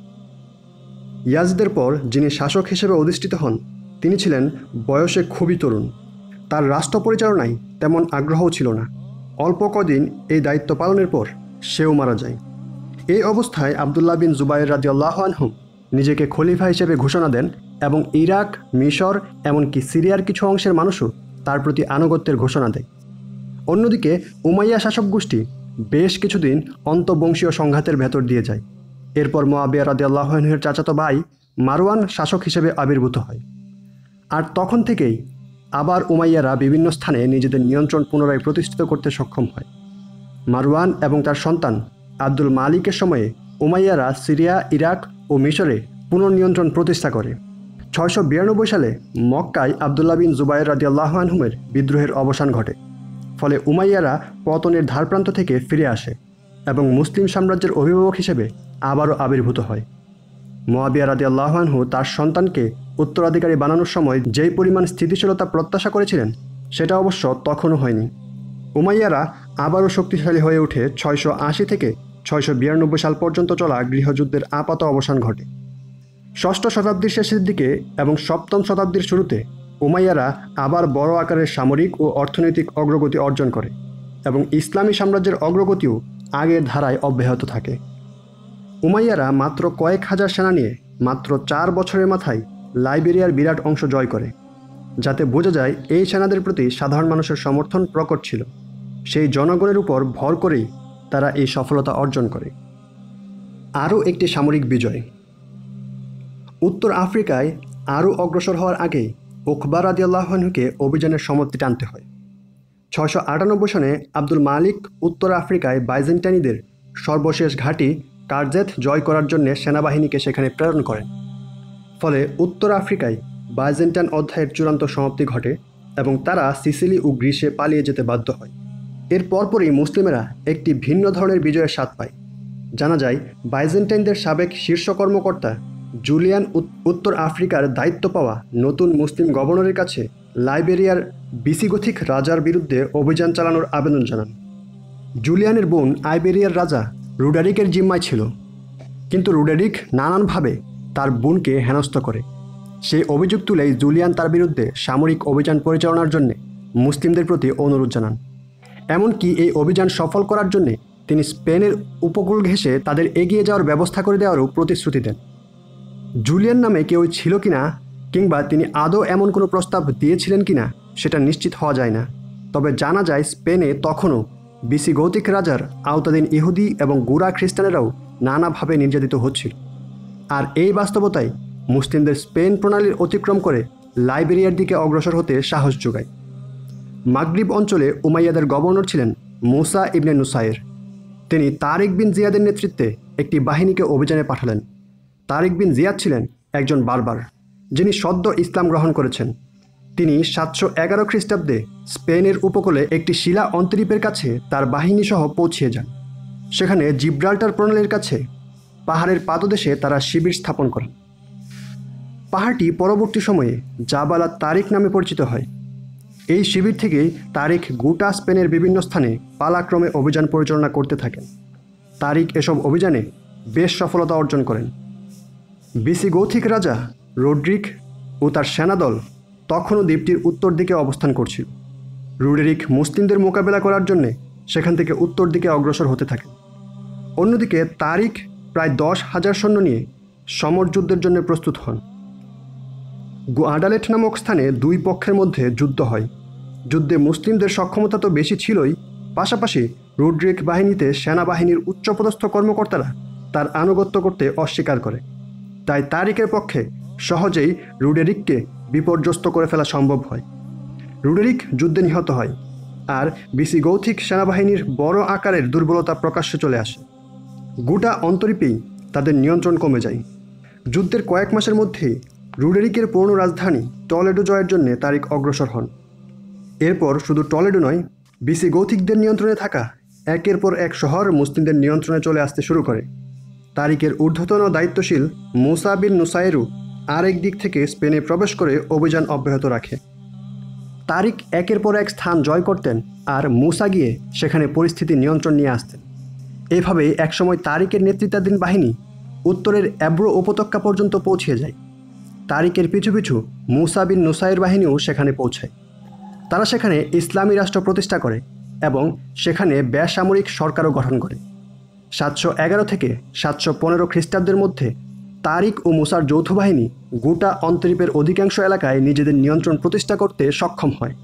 ইয়াজিদের পর যিনি শাসক হিসেবে অধিষ্ঠিত হন তিনি ছিলেন বয়সে খুবই তরুণ। তার রাষ্ট্র পরিচালনায় তেমন আগ্রহও ছিল না। অল্প কদিন এই দায়িত্ব পালনের পর সেও মারা যায়। এই অবস্থায় আবদুল্লাহ বিন জুবাইর রাদিয়াল্লাহু আনহু নিজেকে খলিফা হিসেবে ঘোষণা দেন এবং ইরাক, মিশর এমনকি সিরিয়ার কিছু অংশের মানুষও তার প্রতি আনুগত্যের ঘোষণা দেয়। অন্যদিকে উমাইয়া শাসক গোষ্ঠী বেশ কিছুদিন অন্তবংশীয় সংঘাতের ভেতর দিয়ে যায়। এরপর মুআবিয়া রাদিয়াল্লাহু আনহুর চাচাতো ভাই মারওয়ান শাসক হিসেবে আবির্ভূত হয়। আর তখন থেকেই আবার উমাইয়ারা বিভিন্ন স্থানে নিজেদের নিয়ন্ত্রণ পুনরায় প্রতিষ্ঠিত করতে সক্ষম হয়। মারওয়ান এবং তার সন্তান আব্দুল মালিকের সময়ে উমাইয়ারা সিরিয়া, ইরাক ও মিশরে পুনর্নিয়ন্ত্রণ প্রতিষ্ঠা করে। 692 সালে মক্কায় আবদুল্লাহ বিন জুবাইর রাদিয়াল্লাহু আনহুর বিদ্রোহের অবসান ঘটে। ফলে উমাইয়ারা পতনের ধারপ্রান্ত থেকে ফিরে আসে এবং মুসলিম সাম্রাজ্যের অভিভাবক হিসেবে আবারও আবির্ভূত হয়। মুআবিয়া রাদিয়াল্লাহু আনহু তার সন্তানকে উত্তরাধিকারী বানানোর সময় যেই পরিমাণ স্থিতিশীলতা প্রত্যাশা করেছিলেন সেটা অবশ্য তখনও হয়নি। উমাইয়ারা আবারও শক্তিশালী হয়ে ওঠে 680 থেকে 692 সাল পর্যন্ত চলা গৃহযুদ্ধের আপাত অবসান ঘটে। ষষ্ঠ শতাব্দীর শেষের দিকে এবং সপ্তম শতাব্দীর শুরুতে উমাইয়ারা আবার বড় আকারের সামরিক ও অর্থনৈতিক অগ্রগতি অর্জন করে এবং ইসলামী সাম্রাজ্যের অগ্রগতিও আগের ধারায় অব্যাহত থাকে। উমাইয়ারা মাত্র কয়েক হাজার সেনা নিয়ে মাত্র 4 বছরের মাথায় লাইবেরিয়ার বিরাট অংশ জয় করে, যাতে বোঝা যায় এই সেনাদের প্রতি সাধারণ মানুষের সমর্থন প্রকট ছিল। সেই জনগণের উপর ভর করেই তারা এই সফলতা অর্জন করে। আরও একটি সামরিক বিজয়। উত্তর আফ্রিকায় আরও অগ্রসর হওয়ার আগেই উকবা রাদিয়াল্লাহু আনহুকে অভিযানের সম্মতি টানতে হয়। 698 সনে আব্দুল মালিক উত্তর আফ্রিকায় বাইজেন্টাইনদের সর্বশেষ ঘাঁটি কারজেথ জয় করার জন্য সেনাবাহিনীকে সেখানে প্রেরণ করেন। ফলে উত্তর আফ্রিকায় বাইজেন্টাইন অধ্যায়ের চূড়ান্ত সমাপ্তি ঘটে এবং তারা সিসিলি ও গ্রিসে পালিয়ে যেতে বাধ্য হয়। এর পরপরই মুসলিমেরা একটি ভিন্ন ধরনের বিজয়ের স্বাদ পায়। জানা যায় বাইজেন্টাইনদের সাবেক শীর্ষ কর্মকর্তা জুলিয়ান উত্তর আফ্রিকার দায়িত্ব পাওয়া নতুন মুসলিম গভর্নরের কাছে লাইবেরিয়ার ভিসিগথিক রাজার বিরুদ্ধে অভিযান চালানোর আবেদন জানান। জুলিয়ানের বোন আইবেরিয়ার রাজা রুডারিকের জিম্মায় ছিল, কিন্তু রুডারিক নানানভাবে তার বোনকে হেনস্থ করে। সেই অভিযোগ তুলেই জুলিয়ান তার বিরুদ্ধে সামরিক অভিযান পরিচালনার জন্য মুসলিমদের প্রতি অনুরোধ জানান। এমনকি এই অভিযান সফল করার জন্য তিনি স্পেনের উপকূল ঘেঁষে তাদের এগিয়ে যাওয়ার ব্যবস্থা করে দেওয়ারও প্রতিশ্রুতি দেন। জুলিয়ান নামে কেউ ছিল কিনা কিংবা তিনি আদৌ এমন কোনো প্রস্তাব দিয়েছিলেন কিনা সেটা নিশ্চিত হওয়া যায় না। তবে জানা যায় স্পেনে তখনও ভিসিগথিক রাজার আওতাধীন ইহুদি এবং গোঁড়া খ্রিস্টানেরাও নানাভাবে নির্যাতিত হচ্ছিল। আর এই বাস্তবতায় মুসলিমদের স্পেন প্রণালীর অতিক্রম করে লাইবেরিয়ার দিকে অগ্রসর হতে সাহস যোগায়। মাগরিব অঞ্চলে উমাইয়াদের গভর্নর ছিলেন মুসা ইবনে নুসাইর। তিনি তারিক বিন জিয়াদের নেতৃত্বে একটি বাহিনীকে অভিযানে পাঠালেন। তারিক বিন জিয়াদ ছিলেন একজন বারবার, যিনি সদ্য ইসলাম গ্রহণ করেছেন। তিনি 711 খ্রিস্টাব্দে স্পেনের উপকূলে একটি শিলা অন্তরীপের কাছে তার বাহিনী সহ পৌঁছিয়ে যান। সেখানে জিব্রাল্টার প্রণালীর কাছে পাহাড়ের পাদদেশে তারা শিবির স্থাপন করেন। পাহাড়টি পরবর্তী সময়ে জাবালা তারিক নামে পরিচিত হয়। এই শিবির থেকেই তারিক গোটা স্পেনের বিভিন্ন স্থানে পালাক্রমে অভিযান পরিচালনা করতে থাকেন। তারিক এসব অভিযানে বেশ সফলতা অর্জন করেন। ভিসিগথিক রাজা রোড্রিক ও তার সেনাদল তখনও দ্বীপটির উত্তর দিকে অবস্থান করছিল। রুডেরিক মুসলিমদের মোকাবেলা করার জন্যে সেখান থেকে উত্তর দিকে অগ্রসর হতে থাকেন। অন্যদিকে তারিক প্রায় 10,000 সৈন্য নিয়ে সমরযুদ্ধের জন্য প্রস্তুত হন। গুয়াডালেট নামক স্থানে দুই পক্ষের মধ্যে যুদ্ধ হয়। যুদ্ধে মুসলিমদের সক্ষমতা তো বেশি ছিলই, পাশাপাশি রুড্রিক বাহিনীতে সেনাবাহিনীর উচ্চপদস্থ কর্মকর্তারা তার আনুগত্য করতে অস্বীকার করে। তাই তারিকের পক্ষে সহজেই রুডেরিককে বিপর্যস্ত করে ফেলা সম্ভব হয়। রুডেরিক যুদ্ধে নিহত হয় আর ভিসিগথিক সেনাবাহিনীর বড় আকারের দুর্বলতা প্রকাশ্যে চলে আসে। গোটা অন্তরীপেই তাদের নিয়ন্ত্রণ কমে যায়। যুদ্ধের কয়েক মাসের মধ্যেই রুডেরিকের পুরনো রাজধানী টলেডো জয়ের জন্য তারিক অগ্রসর হন। এরপর শুধু টলেডো নয়, ভিসিগথিকদের নিয়ন্ত্রণে থাকা একের পর এক শহর মুসলিমদের নিয়ন্ত্রণে চলে আসতে শুরু করে। তারিকের ঊর্ধ্বতন দায়িত্বশীল মুসা বিন নুসাইরু আরেক দিক থেকে স্পেনে প্রবেশ করে অভিযান অব্যাহত রাখে। তারিক একের পর এক স্থান জয় করতেন আর মুসা গিয়ে সেখানে পরিস্থিতি নিয়ন্ত্রণ নিয়ে আসতেন। এভাবেই একসময় তারিকের নেতৃত্বাধীন বাহিনী উত্তরের এব্রো উপত্যকা পর্যন্ত পৌঁছে যায়। তারিকের পিছু পিছু মুসা বিন নুসাইর বাহিনীও সেখানে পৌঁছায়। তারা সেখানে ইসলামী রাষ্ট্র প্রতিষ্ঠা করে এবং সেখানে বেসামরিক সরকারও গঠন করে। 711 থেকে 715 খ্রিস্টাব্দের মধ্যে তারিক ও মুসার যৌথ বাহিনী গোটা অন্তরীপের অধিকাংশ এলাকায় নিজেদের নিয়ন্ত্রণ প্রতিষ্ঠা করতে সক্ষম হয়।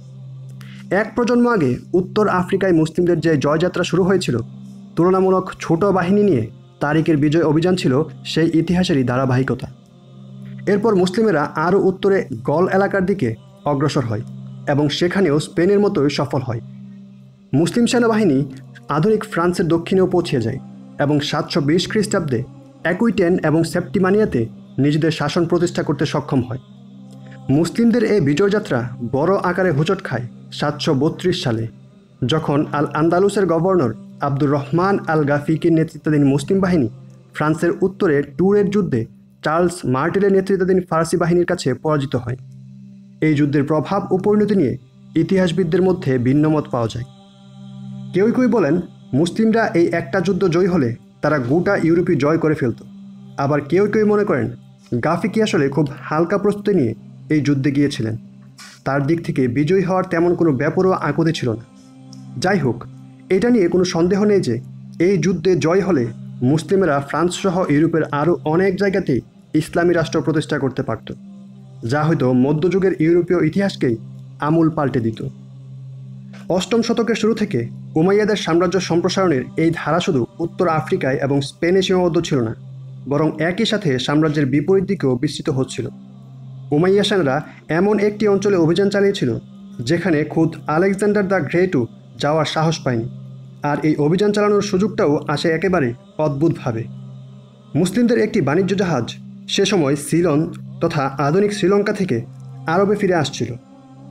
এক প্রজন্ম আগে উত্তর আফ্রিকায় মুসলিমদের যে জয়যাত্রা শুরু হয়েছিল, তুলনামূলক ছোট বাহিনী নিয়ে তারিকের বিজয় অভিযান ছিল সেই ইতিহাসেরই ধারাবাহিকতা। এরপর মুসলিমেরা আরও উত্তরে গল এলাকার দিকে অগ্রসর হয় এবং সেখানেও স্পেনের মতোই সফল হয়। মুসলিম সেনাবাহিনী আধুনিক ফ্রান্সের দক্ষিণেও পৌঁছে যায় এবং 720 খ্রিস্টাব্দে অ্যাকুইটেন এবং সেপ্টিমানিয়াতে নিজেদের শাসন প্রতিষ্ঠা করতে সক্ষম হয়। মুসলিমদের এই বিজয়যাত্রা বড় আকারে হোঁচট খায় 732 সালে, যখন আল আন্দালুসের গভর্নর আব্দুর রহমান আল গাফিকির নেতৃত্বাধীন মুসলিম বাহিনী ফ্রান্সের উত্তরে ট্যুরের যুদ্ধে চার্লস মার্টেলের নেতৃত্বাধীন ফার্সি বাহিনীর কাছে পরাজিত হয়। এই যুদ্ধের প্রভাব ও পরিণতি নিয়ে ইতিহাসবিদদের মধ্যে ভিন্নমত পাওয়া যায়। কেউ কেউ বলেন মুসলিমরা এই একটা যুদ্ধ জয় হলে তারা গোটা ইউরোপই জয় করে ফেলত। আবার কেউ কেউ মনে করেন গাফি কি আসলে খুব হালকা প্রস্তুতি নিয়ে এই যুদ্ধে গিয়েছিলেন? তার দিক থেকে বিজয়ী হওয়ার তেমন কোনো ব্যাপারও আঁকুতে ছিল না। যাই হোক, এটা নিয়ে কোনো সন্দেহ নেই যে এই যুদ্ধে জয় হলে মুসলিমেরা ফ্রান্স সহ ইউরোপের আরও অনেক জায়গাতেই ইসলামী রাষ্ট্র প্রতিষ্ঠা করতে পারত, যা হয়তো মধ্যযুগের ইউরোপীয় ইতিহাসকেই আমূল পাল্টে দিত। অষ্টম শতকের শুরু থেকে উমাইয়াদের সাম্রাজ্য সম্প্রসারণের এই ধারা শুধু উত্তর আফ্রিকায় এবং স্পেনে সীমাবদ্ধ ছিল না, বরং একই সাথে সাম্রাজ্যের বিপরীত দিকেও বিস্তৃত হচ্ছিল। উমাইয়া সেনারা এমন একটি অঞ্চলে অভিযান চালিয়েছিল যেখানে খুদ আলেকজান্ডার দ্য গ্রেটও যাওয়ার সাহস পায়নি, আর এই অভিযান চালানোর সুযোগটাও আসে একেবারে অদ্ভুতভাবে। মুসলিমদের একটি বাণিজ্য জাহাজ সে সময় সিলন তথা আধুনিক শ্রীলঙ্কা থেকে আরবে ফিরে আসছিল।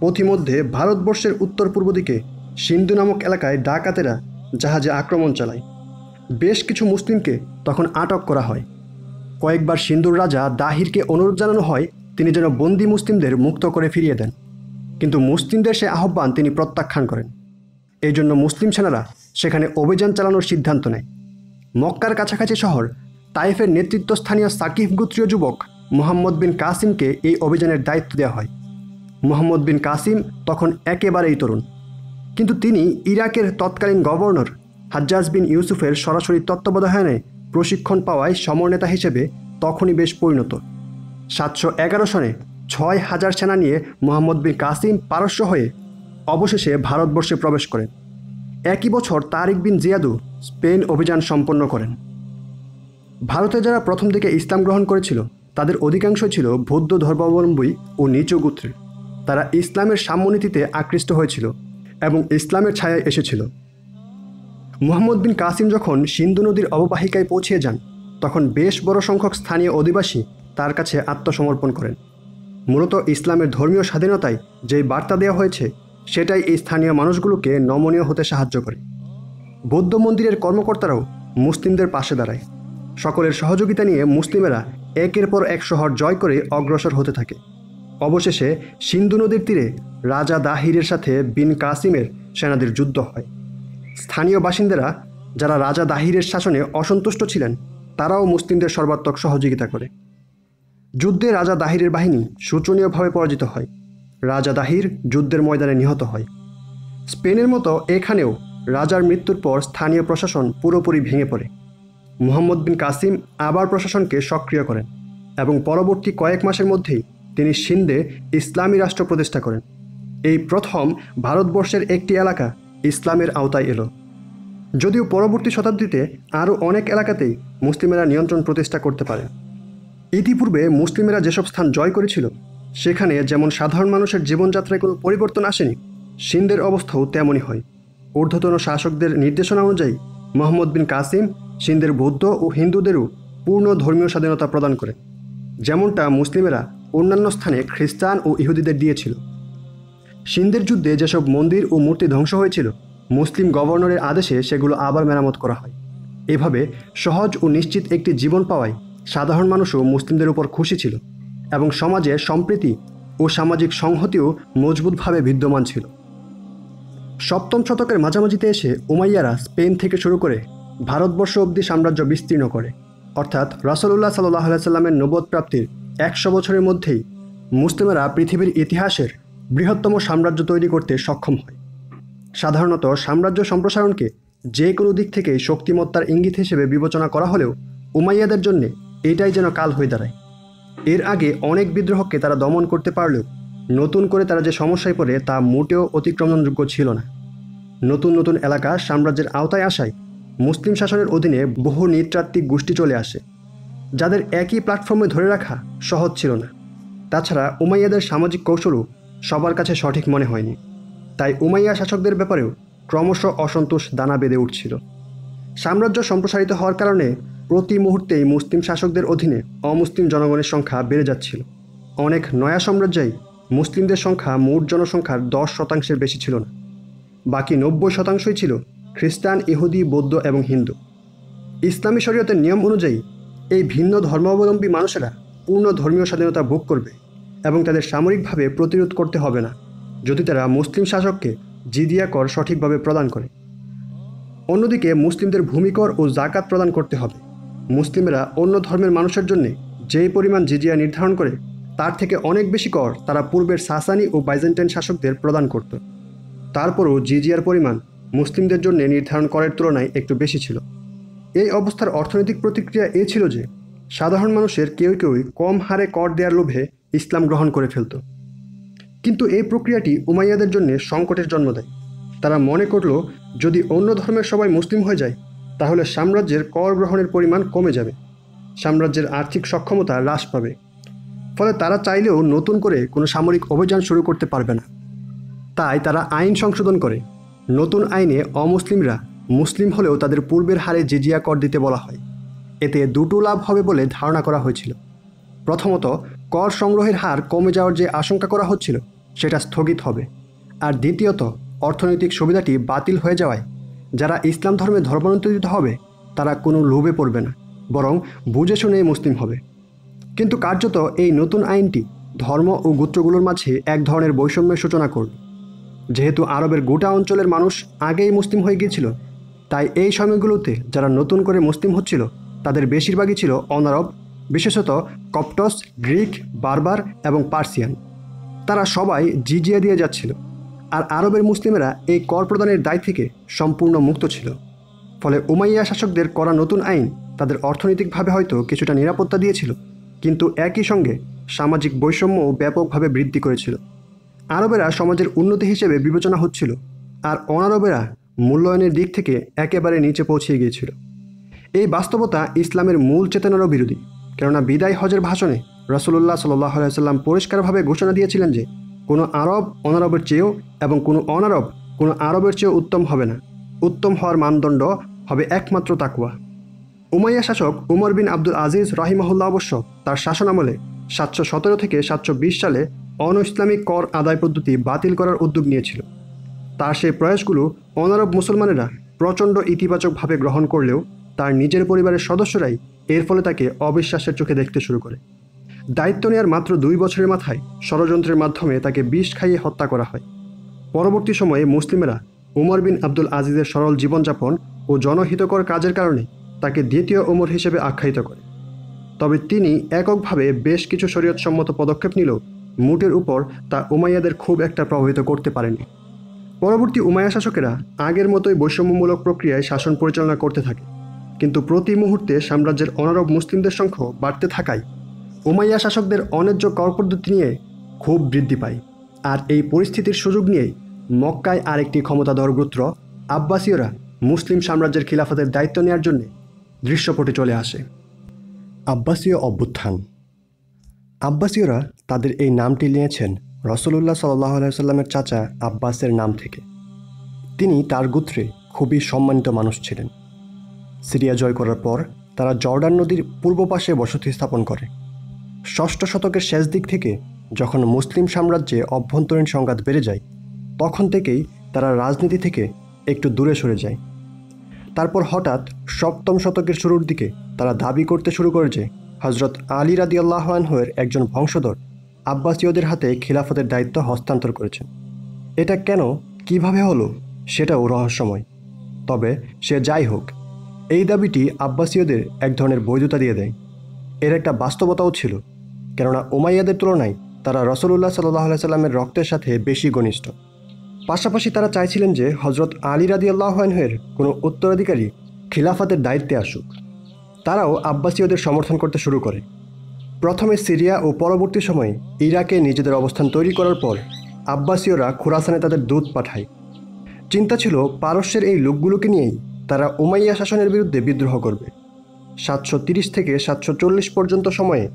পথিমধ্যে ভারতবর্ষের উত্তর পূর্ব দিকে সিন্ধু নামক এলাকায় ডাকাতেরা জাহাজে আক্রমণ চালায়। বেশ কিছু মুসলিমকে তখন আটক করা হয়। কয়েকবার সিন্ধুর রাজা দাহিরকে অনুরোধ জানানো হয় তিনি যেন বন্দি মুসলিমদের মুক্ত করে ফিরিয়ে দেন, কিন্তু মুসলিমদের সে আহ্বান তিনি প্রত্যাখ্যান করেন। এই জন্য মুসলিম সেনারা সেখানে অভিযান চালানোর সিদ্ধান্ত নেয়। মক্কার কাছাকাছি শহর তাইফের নেতৃত্বস্থানীয় সাকিফ গোত্রীয় যুবক মুহাম্মদ বিন কাসিমকে এই অভিযানের দায়িত্ব দেওয়া হয়। মুহাম্মদ বিন কাসিম তখন একেবারেই তরুণ, কিন্তু তিনি ইরাকের তৎকালীন গভর্নর হাজ্জাজ বিন ইউসুফের সরাসরি তত্ত্বাবধানে প্রশিক্ষণ পাওয়ায় সমরনেতা হিসেবে তখনই বেশ পরিণত। 711 সনে 6000 সেনা নিয়ে মুহাম্মদ বিন কাসিম পারস্য হয়ে অবশেষে ভারতবর্ষে প্রবেশ করেন। একই বছর তারিক বিন জিয়াদও স্পেন অভিযান সম্পন্ন করেন। ভারতে যারা প্রথম দিকে ইসলাম গ্রহণ করেছিল তাদের অধিকাংশই ছিল বৌদ্ধ ধর্মাবলম্বী ও নিচু গোত্রের। তারা ইসলামের সাম্যনীতিতে আকৃষ্ট হয়েছিল এবং ইসলামের ছায়ায় এসেছিল। মুহাম্মদ বিন কাসিম যখন সিন্ধু নদীর অববাহিকায় পৌঁছে যান তখন বেশ বড় সংখ্যক স্থানীয় অধিবাসী তার কাছে আত্মসমর্পণ করেন। মূলত ইসলামের ধর্মীয় স্বাধীনতায় যেই বার্তা দেওয়া হয়েছে সেটাই এই স্থানীয় মানুষগুলোকে নমনীয় হতে সাহায্য করে। বৌদ্ধ মন্দিরের কর্মকর্তারাও মুসলিমদের পাশে দাঁড়ায়। সকলের সহযোগিতা নিয়ে মুসলিমেরা একের পর এক শহর জয় করে অগ্রসর হতে থাকে। অবশেষে সিন্ধু নদীর তীরে রাজা দাহিরের সাথে বিন কাসিমের সেনাদের যুদ্ধ হয়। স্থানীয় বাসিন্দারা যারা রাজা দাহিরের শাসনে অসন্তুষ্ট ছিলেন তারাও মুসলিমদের সর্বাত্মক সহযোগিতা করে। যুদ্ধে রাজা দাহিরের বাহিনী শোচনীয়ভাবে পরাজিত হয়। রাজা দাহির যুদ্ধের ময়দানে নিহত হয়। স্পেনের মতো এখানেও রাজার মৃত্যুর পর স্থানীয় প্রশাসন পুরোপুরি ভেঙে পড়ে। মুহাম্মদ বিন কাসিম আবার প্রশাসনকে সক্রিয় করেন এবং পরবর্তী কয়েক মাসের মধ্যেই তিনি সিন্ধে ইসলামী রাষ্ট্র প্রতিষ্ঠা করেন। এই প্রথম ভারতবর্ষের একটি এলাকা ইসলামের আওতায় এলো। যদিও পরবর্তী শতাব্দীতে আরও অনেক এলাকাতেই মুসলিমেরা নিয়ন্ত্রণ প্রতিষ্ঠা করতে পারে। ইতিপূর্বে মুসলিমেরা যেসব স্থান জয় করেছিল সেখানে যেমন সাধারণ মানুষের জীবনযাত্রায় কোনো পরিবর্তন আসেনি, সিন্ধের অবস্থাও তেমনই হয়। ঊর্ধ্বতন শাসকদের নির্দেশনা অনুযায়ী মুহাম্মদ বিন কাসিম সিন্ধের বৌদ্ধ ও হিন্দুদেরও পূর্ণ ধর্মীয় স্বাধীনতা প্রদান করেন, যেমনটা মুসলিমেরা অন্যান্য স্থানে খ্রিস্টান ও ইহুদিদের দিয়েছিল। সিন্ধের যুদ্ধে যেসব মন্দির ও মূর্তি ধ্বংস হয়েছিল মুসলিম গভর্নরের আদেশে সেগুলো আবার মেরামত করা হয়। এভাবে সহজ ও নিশ্চিত একটি জীবন পাওয়ায় সাধারণ মানুষও মুসলিমদের উপর খুশি ছিল এবং সমাজে সম্প্রীতি ও সামাজিক সংহতিও মজবুতভাবে বিদ্যমান ছিল। সপ্তম শতকের মাঝামাঝিতে এসে উমাইয়ারা স্পেন থেকে শুরু করে ভারতবর্ষ অবধি সাম্রাজ্য বিস্তীর্ণ করে, অর্থাৎ রাসূলুল্লাহ সাল্লাল্লাহু আলাইহি সাল্লামের নবুয়ত প্রাপ্তির 100 বছরের মধ্যেই মুসলিমেরা পৃথিবীর ইতিহাসের বৃহত্তম সাম্রাজ্য তৈরি করতে সক্ষম হয়। সাধারণত সাম্রাজ্য সম্প্রসারণকে যে কোনো দিক থেকেই শক্তিমত্তার ইঙ্গিত হিসেবে বিবেচনা করা হলেও উমাইয়াদের জন্য এটাই যেন কাল হয়ে দাঁড়ায়। এর আগে অনেক বিদ্রোহকে তারা দমন করতে পারলেও নতুন করে তারা যে সমস্যায় পড়ে তা মোটেও অতিক্রমণযোগ্য ছিল না। নতুন নতুন এলাকা সাম্রাজ্যের আওতায় আসায় মুসলিম শাসনের অধীনে বহু নৃতাত্ত্বিক গোষ্ঠী চলে আসে, যাদের একই প্ল্যাটফর্মে ধরে রাখা সহজ ছিল না। তাছাড়া উমাইয়াদের সামাজিক কৌশলও সবার কাছে সঠিক মনে হয়নি, তাই উমাইয়া শাসকদের ব্যাপারেও ক্রমশ অসন্তোষ দানা বেঁধে উঠছিল। সাম্রাজ্য সম্প্রসারিত হওয়ার কারণে প্রতি মুহূর্তেই মুসলিম শাসকদের অধীনে অমুসলিম জনগণের সংখ্যা বেড়ে যাচ্ছিল। অনেক নয়া সাম্রাজ্যেই মুসলিমদের সংখ্যা মোট জনসংখ্যার 10% বেশি ছিল না, বাকি 90% ছিল খ্রিস্টান, ইহুদি, বৌদ্ধ এবং হিন্দু। ইসলামী শরীয়তের নিয়ম অনুযায়ী এই ভিন্ন ধর্মাবলম্বী মানুষেরা পূর্ণ ধর্মীয় স্বাধীনতা ভোগ করবে এবং তাদের সামরিকভাবে প্রতিরোধ করতে হবে না যদি তারা মুসলিম শাসককে জিজিয়া কর সঠিকভাবে প্রদান করে। অন্যদিকে মুসলিমদের ভূমিকর ও জাকাত প্রদান করতে হবে। মুসলিমরা অন্য ধর্মের মানুষের জন্য যেই পরিমাণ জিজিয়া নির্ধারণ করে তার থেকে অনেক বেশি কর তারা পূর্বের সাসানি ও বাইজেন্টাইন শাসকদের প্রদান করত। তারপরও জিজিয়ার পরিমাণ মুসলিমদের জন্য নির্ধারণ করের তুলনায় একটু বেশি ছিল। এই অবস্থার অর্থনৈতিক প্রতিক্রিয়া এ ছিল যে সাধারণ মানুষের কেউই কম হারে কর দেওয়ার লোভে ইসলাম গ্রহণ করে ফেলত। কিন্তু এই প্রক্রিয়াটি উমাইয়াদের জন্য সংকটের জন্ম দেয়। তারা মনে করল, যদি অন্য ধর্মের সবাই মুসলিম হয়ে যায় তাহলে সাম্রাজ্যের কর গ্রহণের পরিমাণ কমে যাবে, সাম্রাজ্যের আর্থিক সক্ষমতা হ্রাস পাবে। ফলে তারা চাইলেও নতুন করে কোনো সামরিক অভিযান শুরু করতে পারবে না। তাই তারা আইন সংশোধন করে। নতুন আইনে অমুসলিমরা মুসলিম হলেও তাদের পূর্বের হারে জিজিয়া কর দিতে বলা হয়। এতে দুটো লাভ হবে বলে ধারণা করা হয়েছিল। প্রথমত, কর সংগ্রহের হার কমে যাওয়ার যে আশঙ্কা করা হচ্ছিল সেটা স্থগিত হবে। আর দ্বিতীয়ত, অর্থনৈতিক সুবিধাটি বাতিল হয়ে যাওয়ায় যারা ইসলাম ধর্মে ধর্মান্তরিত হবে তারা কোনো লোভে পড়বে না, বরং বুঝে শুনে মুসলিম হবে। কিন্তু কার্যত এই নতুন আইনটি ধর্ম ও গোত্রগুলোর মাঝে এক ধরনের বৈষম্যের সূচনা করল। যেহেতু আরবের গোটা অঞ্চলের মানুষ আগেই মুসলিম হয়ে গিয়েছিল, তাই এই সময়গুলোতে যারা নতুন করে মুসলিম হচ্ছিল তাদের বেশিরভাগই ছিল অনারব, বিশেষত কপ্টস, গ্রিক, বারবার এবং পার্সিয়ান। তারা সবাই জিজিয়া দিয়ে যাচ্ছিল, আর আরবের মুসলিমেরা এই কর প্রদানের দায় থেকে সম্পূর্ণ মুক্ত ছিল। ফলে উমাইয়া শাসকদের করা নতুন আইন তাদের অর্থনৈতিকভাবে হয়তো কিছুটা নিরাপত্তা দিয়েছিল, কিন্তু একই সঙ্গে সামাজিক বৈষম্যও ব্যাপকভাবে বৃদ্ধি করেছিল। আরবেরা সমাজের উন্নতি হিসেবে বিবেচনা হচ্ছিল, আর অনারবেরা মূল্যায়নের দিক থেকে একেবারে নিচে পৌঁছে গিয়েছিল। এই বাস্তবতা ইসলামের মূল চেতনারও বিরোধী, কেননা বিদায় হজের ভাষণে রাসূলুল্লাহ সাল্লাল্লাহু আলাইহি ওয়াসাল্লাম পরিষ্কারভাবে ঘোষণা দিয়েছিলেন যে কোনো আরব অনারবের চেয়েও এবং কোনো অনারব কোনো আরবের চেয়েও উত্তম হবে না। উত্তম হওয়ার মানদণ্ড হবে একমাত্র তাকওয়া। উমাইয়া শাসক উমর বিন আব্দুল আজিজ রাহিমাহুল্লাহ অবশ্য তার শাসনামলে 717 থেকে 720 সালে অন-ইসলামিক কর আদায় পদ্ধতি বাতিল করার উদ্যোগ নিয়েছিল। তার সেই প্রয়াসগুলো অনারব মুসলমানেরা প্রচণ্ড ইতিবাচকভাবে গ্রহণ করলেও তার নিজের পরিবারের সদস্যরাই এর ফলে তাকে অবিশ্বাসের চোখে দেখতে শুরু করে। দায়িত্ব নেওয়ার মাত্র 2 বছরের মাথায় ষড়যন্ত্রের মাধ্যমে তাকে বিষ খাইয়ে হত্যা করা হয়। পরবর্তী সময়ে মুসলিমেরা উমর বিন আব্দুল আজিজের সরল জীবনযাপন ও জনহিতকর কাজের কারণে তাকে দ্বিতীয় ওমর হিসেবে আখ্যায়িত করে। তবে তিনি এককভাবে বেশ কিছু শরীয়তসম্মত পদক্ষেপ নিলেও মুটের উপর তা উমাইয়াদের খুব একটা প্রভাবিত করতে পারেনি। পরবর্তী উমাইয়া শাসকেরা আগের মতোই বৈষম্যমূলক প্রক্রিয়ায় শাসন পরিচালনা করতে থাকে, কিন্তু প্রতি মুহূর্তে সাম্রাজ্যের অনারব মুসলিমদের সংখ্যা বাড়তে থাকায় উমাইয়া শাসকদের অন্যায্য কর পদ্ধতি নিয়ে খুব বৃদ্ধি পায়। আর এই পরিস্থিতির সুযোগ নিয়েই মক্কায় আরেকটি ক্ষমতাধর গোত্র আব্বাসীয়রা মুসলিম সাম্রাজ্যের খিলাফতের দায়িত্ব নেওয়ার জন্য দৃশ্যপটে চলে আসে। আব্বাসীয় অভ্যুত্থান। আব্বাসীয়রা তাদের এই নামটি নিয়েছেন রাসূলুল্লাহ সাল্লাল্লাহু আলাইহি ওয়াসাল্লামের চাচা আব্বাসের নাম থেকে। তিনি তার গোত্রে খুবই সম্মানিত মানুষ ছিলেন। সিরিয়া জয় করার পর তারা জর্ডান নদীর পূর্ব পাশে বসতি স্থাপন করে। 6ষ্ঠ শতকের শেষ দিক থেকে যখন মুসলিম সাম্রাজ্যে অভ্যন্তরীণ সংঘাত বেড়ে যায়, তখন থেকেই তারা রাজনীতি থেকে একটু দূরে সরে যায়। তারপর হঠাৎ 7ম শতকের শুরুর দিকে তারা দাবি করতে শুরু করে যে হযরত আলী রাদিয়াল্লাহু আনহু-এর একজন বংশধর আব্বাসীয়দের হাতে খিলাফতের দায়িত্ব হস্তান্তর করেছেন। এটা কেন, কিভাবে হলো সেটাও রহস্যময়। তবে সে যাই হোক, এই দাবিটি আব্বাসীয়দের এক ধরনের বৈধতা দিয়ে দেয়। এর একটা বাস্তবতাও ছিল, কেননা উমাইয়াদের তুলনায় তারা রাসূলুল্লাহ সাল্লাল্লাহু আলাইহি সাল্লামের রক্তের সাথে বেশি ঘনিষ্ঠ। পাশাপাশি তারা চাইছিলেন যে হযরত আলী রাদিয়াল্লাহু আনহু-এর কোনো উত্তরাধিকারী খিলাফতের দায়িত্বে আসুক। তারাও আব্বাসীয়দের সমর্থন করতে শুরু করে। প্রথমে সিরিয়া ও পরবর্তী সময়ে ইরাকে নিজেদের অবস্থান তৈরি করার পর আব্বাসীয়রা খোরাসানে তাদের দূত পাঠায়। চিন্তা ছিল পারস্যের এই লোকগুলোকে নিয়েই তারা উমাইয়া শাসনের বিরুদ্ধে বিদ্রোহ করবে। 730 থেকে 740 পর্যন্ত সময়ে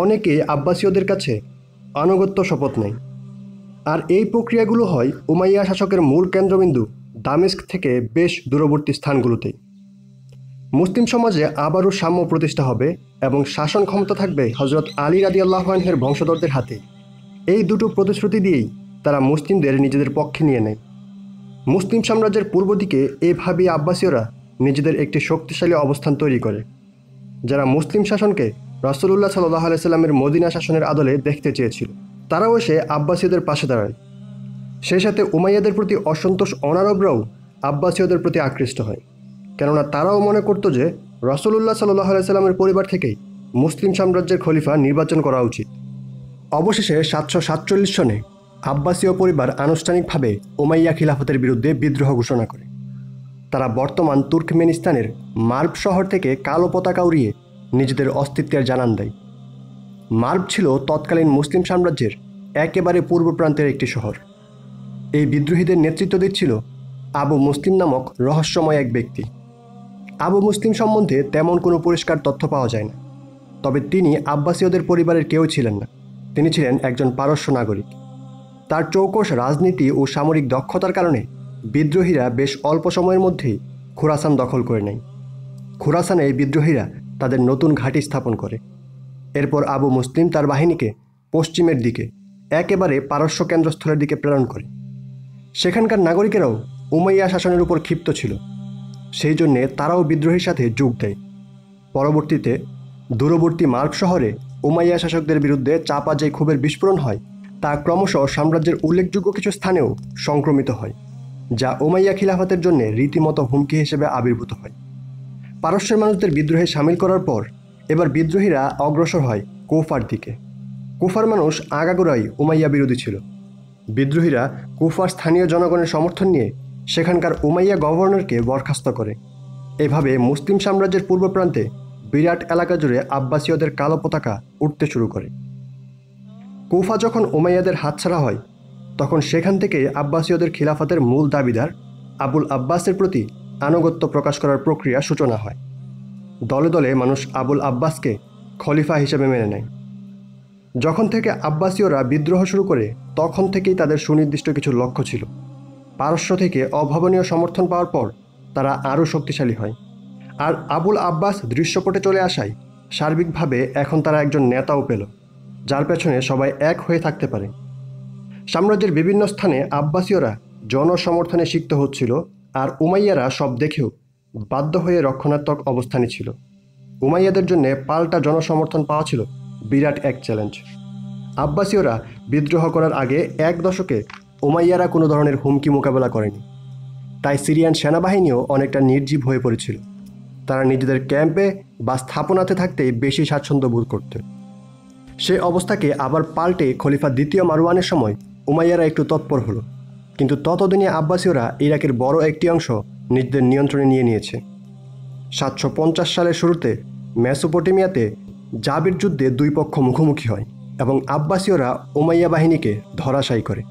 অনেকে আব্বাসীয়দের কাছে আনুগত্য শপথ নেয়। আর এই প্রক্রিয়াগুলো হয় উমাইয়া শাসকের মূল কেন্দ্রবিন্দু দামেস্ক থেকে বেশ দূরবর্তী স্থানগুলোতেই। মুসলিম সমাজে আবারও সাম্য প্রতিষ্ঠা হবে এবং শাসন ক্ষমতা থাকবে হযরত আলী রাদিয়াল্লাহু আনহুর বংশধরদের হাতে। এই দুটো প্রতিশ্রুতি দিয়েই তারা মুসলিমদের নিজেদের পক্ষে নিয়ে নেয়। মুসলিম সাম্রাজ্যের পূর্ব দিকে এভাবেই আব্বাসীয়রা নিজেদের একটি শক্তিশালী অবস্থান তৈরি করে, যারা মুসলিম শাসনকে রাসূলুল্লাহ সাল্লাল্লাহু আলাইহি সাল্লামের মদিনা শাসনের আদলে দেখতে চেয়েছিল। তারাও এসে আব্বাসীয়দের পাশে দাঁড়ায়। সেই সাথে উমাইয়াদের প্রতি অসন্তোষ অনারবরাও আব্বাসীয়দের প্রতি আকৃষ্ট হয়, কেননা তারাও মনে করত যে রাসূলুল্লাহ সাল্লাল্লাহু আলাইহি সাল্লামের পরিবার থেকেই মুসলিম সাম্রাজ্যের খলিফা নির্বাচন করা উচিত। অবশেষে 747 সনে আব্বাসীয় পরিবার আনুষ্ঠানিকভাবে উমাইয়া খিলাফতের বিরুদ্ধে বিদ্রোহ ঘোষণা করে। তারা বর্তমান তুর্কমেনিস্তানের মার্ব শহর থেকে কালো পতাকা উড়িয়ে নিজেদের অস্তিত্বের জানান দেয়। মার্ব ছিল তৎকালীন মুসলিম সাম্রাজ্যের একেবারে পূর্ব প্রান্তের একটি শহর। এই বিদ্রোহীদের নেতৃত্ব দিচ্ছিল আবু মুসলিম নামক রহস্যময় এক ব্যক্তি। আবু মুসলিম সম্বন্ধে তেমন কোনো পরিষ্কার তথ্য পাওয়া যায় না, তবে তিনি আব্বাসীয়দের পরিবারের কেউ ছিলেন না। তিনি ছিলেন একজন পারস্য নাগরিক। তার চৌকস রাজনীতি ও সামরিক দক্ষতার কারণে বিদ্রোহীরা বেশ অল্প সময়ের মধ্যেই খোরাসান দখল করে নেয়। খোরাসানে এই বিদ্রোহীরা তাদের নতুন ঘাঁটি স্থাপন করে। এরপর আবু মুসলিম তার বাহিনীকে পশ্চিমের দিকে একেবারে পারস্য কেন্দ্রস্থলের দিকে প্রেরণ করে। সেখানকার নাগরিকেরাও উমাইয়া শাসনের উপর ক্ষিপ্ত ছিল, সেই জন্যে তারাও বিদ্রোহীর সাথে যোগ দেয়। পরবর্তীতে দূরবর্তী মার্ব শহরে উমাইয়া শাসকদের বিরুদ্ধে চাপা যে ক্ষোভের বিস্ফোরণ হয় তা ক্রমশ সাম্রাজ্যের উল্লেখযোগ্য কিছু স্থানেও সংক্রমিত হয়, যা উমাইয়া খিলাফতের জন্য রীতিমতো হুমকি হিসেবে আবির্ভূত হয়। পারস্যের মানুষদের বিদ্রোহে সামিল করার পর এবার বিদ্রোহীরা অগ্রসর হয় কুফার দিকে। কুফার মানুষ আগাগোড়াই উমাইয়া বিরোধী ছিল। বিদ্রোহীরা কুফার স্থানীয় জনগণের সমর্থন নিয়ে সেখানকার উমাইয়া গভর্নরকে বরখাস্ত করে। এভাবে মুসলিম সাম্রাজ্যের পূর্ব প্রান্তে বিরাট এলাকা জুড়ে আব্বাসীয়দের কালো পতাকা উঠতে শুরু করে। কুফা যখন উমাইয়াদের হাতছাড়া হয়, তখন সেখান থেকে আব্বাসীয়দের খিলাফতের মূল দাবিদার আবুল আব্বাসের প্রতি আনুগত্য প্রকাশ করার প্রক্রিয়া সূচনা হয়। দলে দলে মানুষ আবুল আব্বাসকে খলিফা হিসেবে মেনে নেয়। যখন থেকে আব্বাসীয়রা বিদ্রোহ শুরু করে, তখন থেকেই তাদের সুনির্দিষ্ট কিছু লক্ষ্য ছিল। পারস্য থেকে অভাবনীয় সমর্থন পাওয়ার পর তারা আরও শক্তিশালী হয়, আর আবুল আব্বাস দৃশ্যপটে চলে আসায় সার্বিকভাবে এখন তারা একজন নেতাও পেল, যার পেছনে সবাই এক হয়ে থাকতে পারে। সাম্রাজ্যের বিভিন্ন স্থানে আব্বাসীয়রা জনসমর্থনে সিক্ত হচ্ছিল, আর উমাইয়ারা সব দেখেও বাধ্য হয়ে রক্ষণাত্মক অবস্থানে ছিল। উমাইয়াদের জন্য পাল্টা জনসমর্থন পাওয়া ছিল বিরাট এক চ্যালেঞ্জ। আব্বাসীয়রা বিদ্রোহ করার আগে এক দশকে উমাইয়ারা কোনো ধরনের হুমকি মোকাবেলা করেনি, তাই সিরিয়ান সেনাবাহিনীও অনেকটা নির্জীব হয়ে পড়েছিল। তারা নিজেদের ক্যাম্পে বা স্থাপনাতে থাকতেই বেশি স্বাচ্ছন্দ্য বোধ করত। সে অবস্থাকে আবার পাল্টে খলিফা দ্বিতীয় মারওয়ানের সময় উমাইয়ারা একটু তৎপর হলো, কিন্তু ততদিনে আব্বাসীয়রা ইরাকের বড় একটি অংশ নিজেদের নিয়ন্ত্রণে নিয়ে নিয়েছে। 750 সালের শুরুতে মেসোপটেমিয়াতে জাবির যুদ্ধে দুই পক্ষ মুখোমুখি হয় এবং আব্বাসীয়রা উমাইয়া বাহিনীকে ধরাশায়ী করে।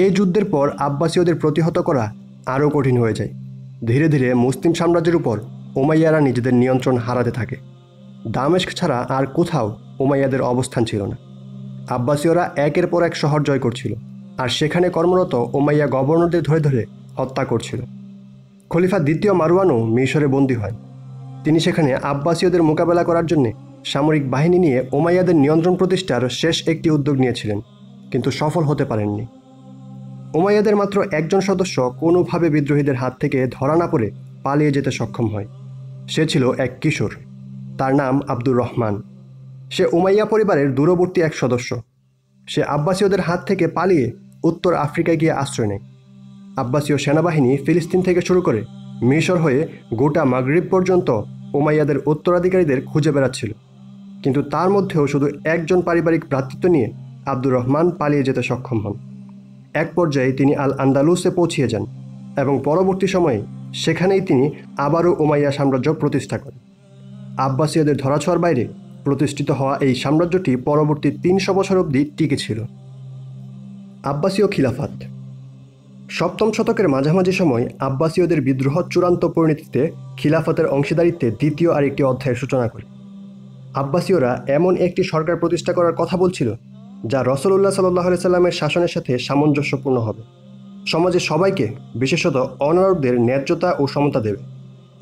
এই যুদ্ধের পর আব্বাসীয়দের প্রতিহত করা আরও কঠিন হয়ে যায়। ধীরে ধীরে মুসলিম সাম্রাজ্যের উপর উমাইয়ারা নিজেদের নিয়ন্ত্রণ হারাতে থাকে। দামেস্ক ছাড়া আর কোথাও উমাইয়াদের অবস্থান ছিল না। আব্বাসীয়রা একের পর এক শহর জয় করছিল, আর সেখানে কর্মরত উমাইয়া গভর্নরদের ধরে ধরে হত্যা করছিল। খলিফা দ্বিতীয় মারওয়ানও মিশরে বন্দী হয়। তিনি সেখানে আব্বাসীয়দের মোকাবেলা করার জন্য সামরিক বাহিনী নিয়ে উমাইয়াদের নিয়ন্ত্রণ প্রতিষ্ঠার শেষ একটি উদ্যোগ নিয়েছিলেন, কিন্তু সফল হতে পারেননি। উমাইয়াদের মাত্র একজন সদস্য কোনোভাবে বিদ্রোহীদের হাত থেকে ধরা না পড়ে পালিয়ে যেতে সক্ষম হয়। সে ছিল এক কিশোর, তার নাম আব্দুর রহমান। সে উমাইয়া পরিবারের দূরবর্তী এক সদস্য। সে আব্বাসীয়দের হাত থেকে পালিয়ে উত্তর আফ্রিকায় গিয়ে আশ্রয় নেয়। আব্বাসীয় সেনাবাহিনী ফিলিস্তিন থেকে শুরু করে মিশর হয়ে গোটা মাগরিব পর্যন্ত উমাইয়াদের উত্তরাধিকারীদের খুঁজে বেড়াচ্ছিল, কিন্তু তার মধ্যেও শুধু একজন পারিবারিক ভ্রাতৃত্ব নিয়ে আব্দুর রহমান পালিয়ে যেতে সক্ষম হন। এক পর্যায়ে তিনি আল আন্দালুসে পৌঁছিয়ে যান এবং পরবর্তী সময়ে সেখানেই তিনি আবারও উমাইয়া সাম্রাজ্য প্রতিষ্ঠা করেন। আব্বাসীয়দের ধরাছোঁয়ার বাইরে প্রতিষ্ঠিত হওয়া এই সাম্রাজ্যটি পরবর্তী 300 বছর অবধি টিকে ছিল। আব্বাসীয় খিলাফত। 7ম শতকের মাঝামাঝি সময় আব্বাসীয়দের বিদ্রোহ চূড়ান্ত পরিণতিতে খিলাফতের অংশীদারিত্বে দ্বিতীয় আরেকটি অধ্যায়ের সূচনা করে। আব্বাসীয়রা এমন একটি সরকার প্রতিষ্ঠা করার কথা বলছিল যা রাসূলুল্লাহ সাল্লাল্লাহু আলাইহি সাল্লামের শাসনের সাথে সামঞ্জস্যপূর্ণ হবে, সমাজে সবাইকে বিশেষত অনারবদের ন্যায্যতা ও সমতা দেবে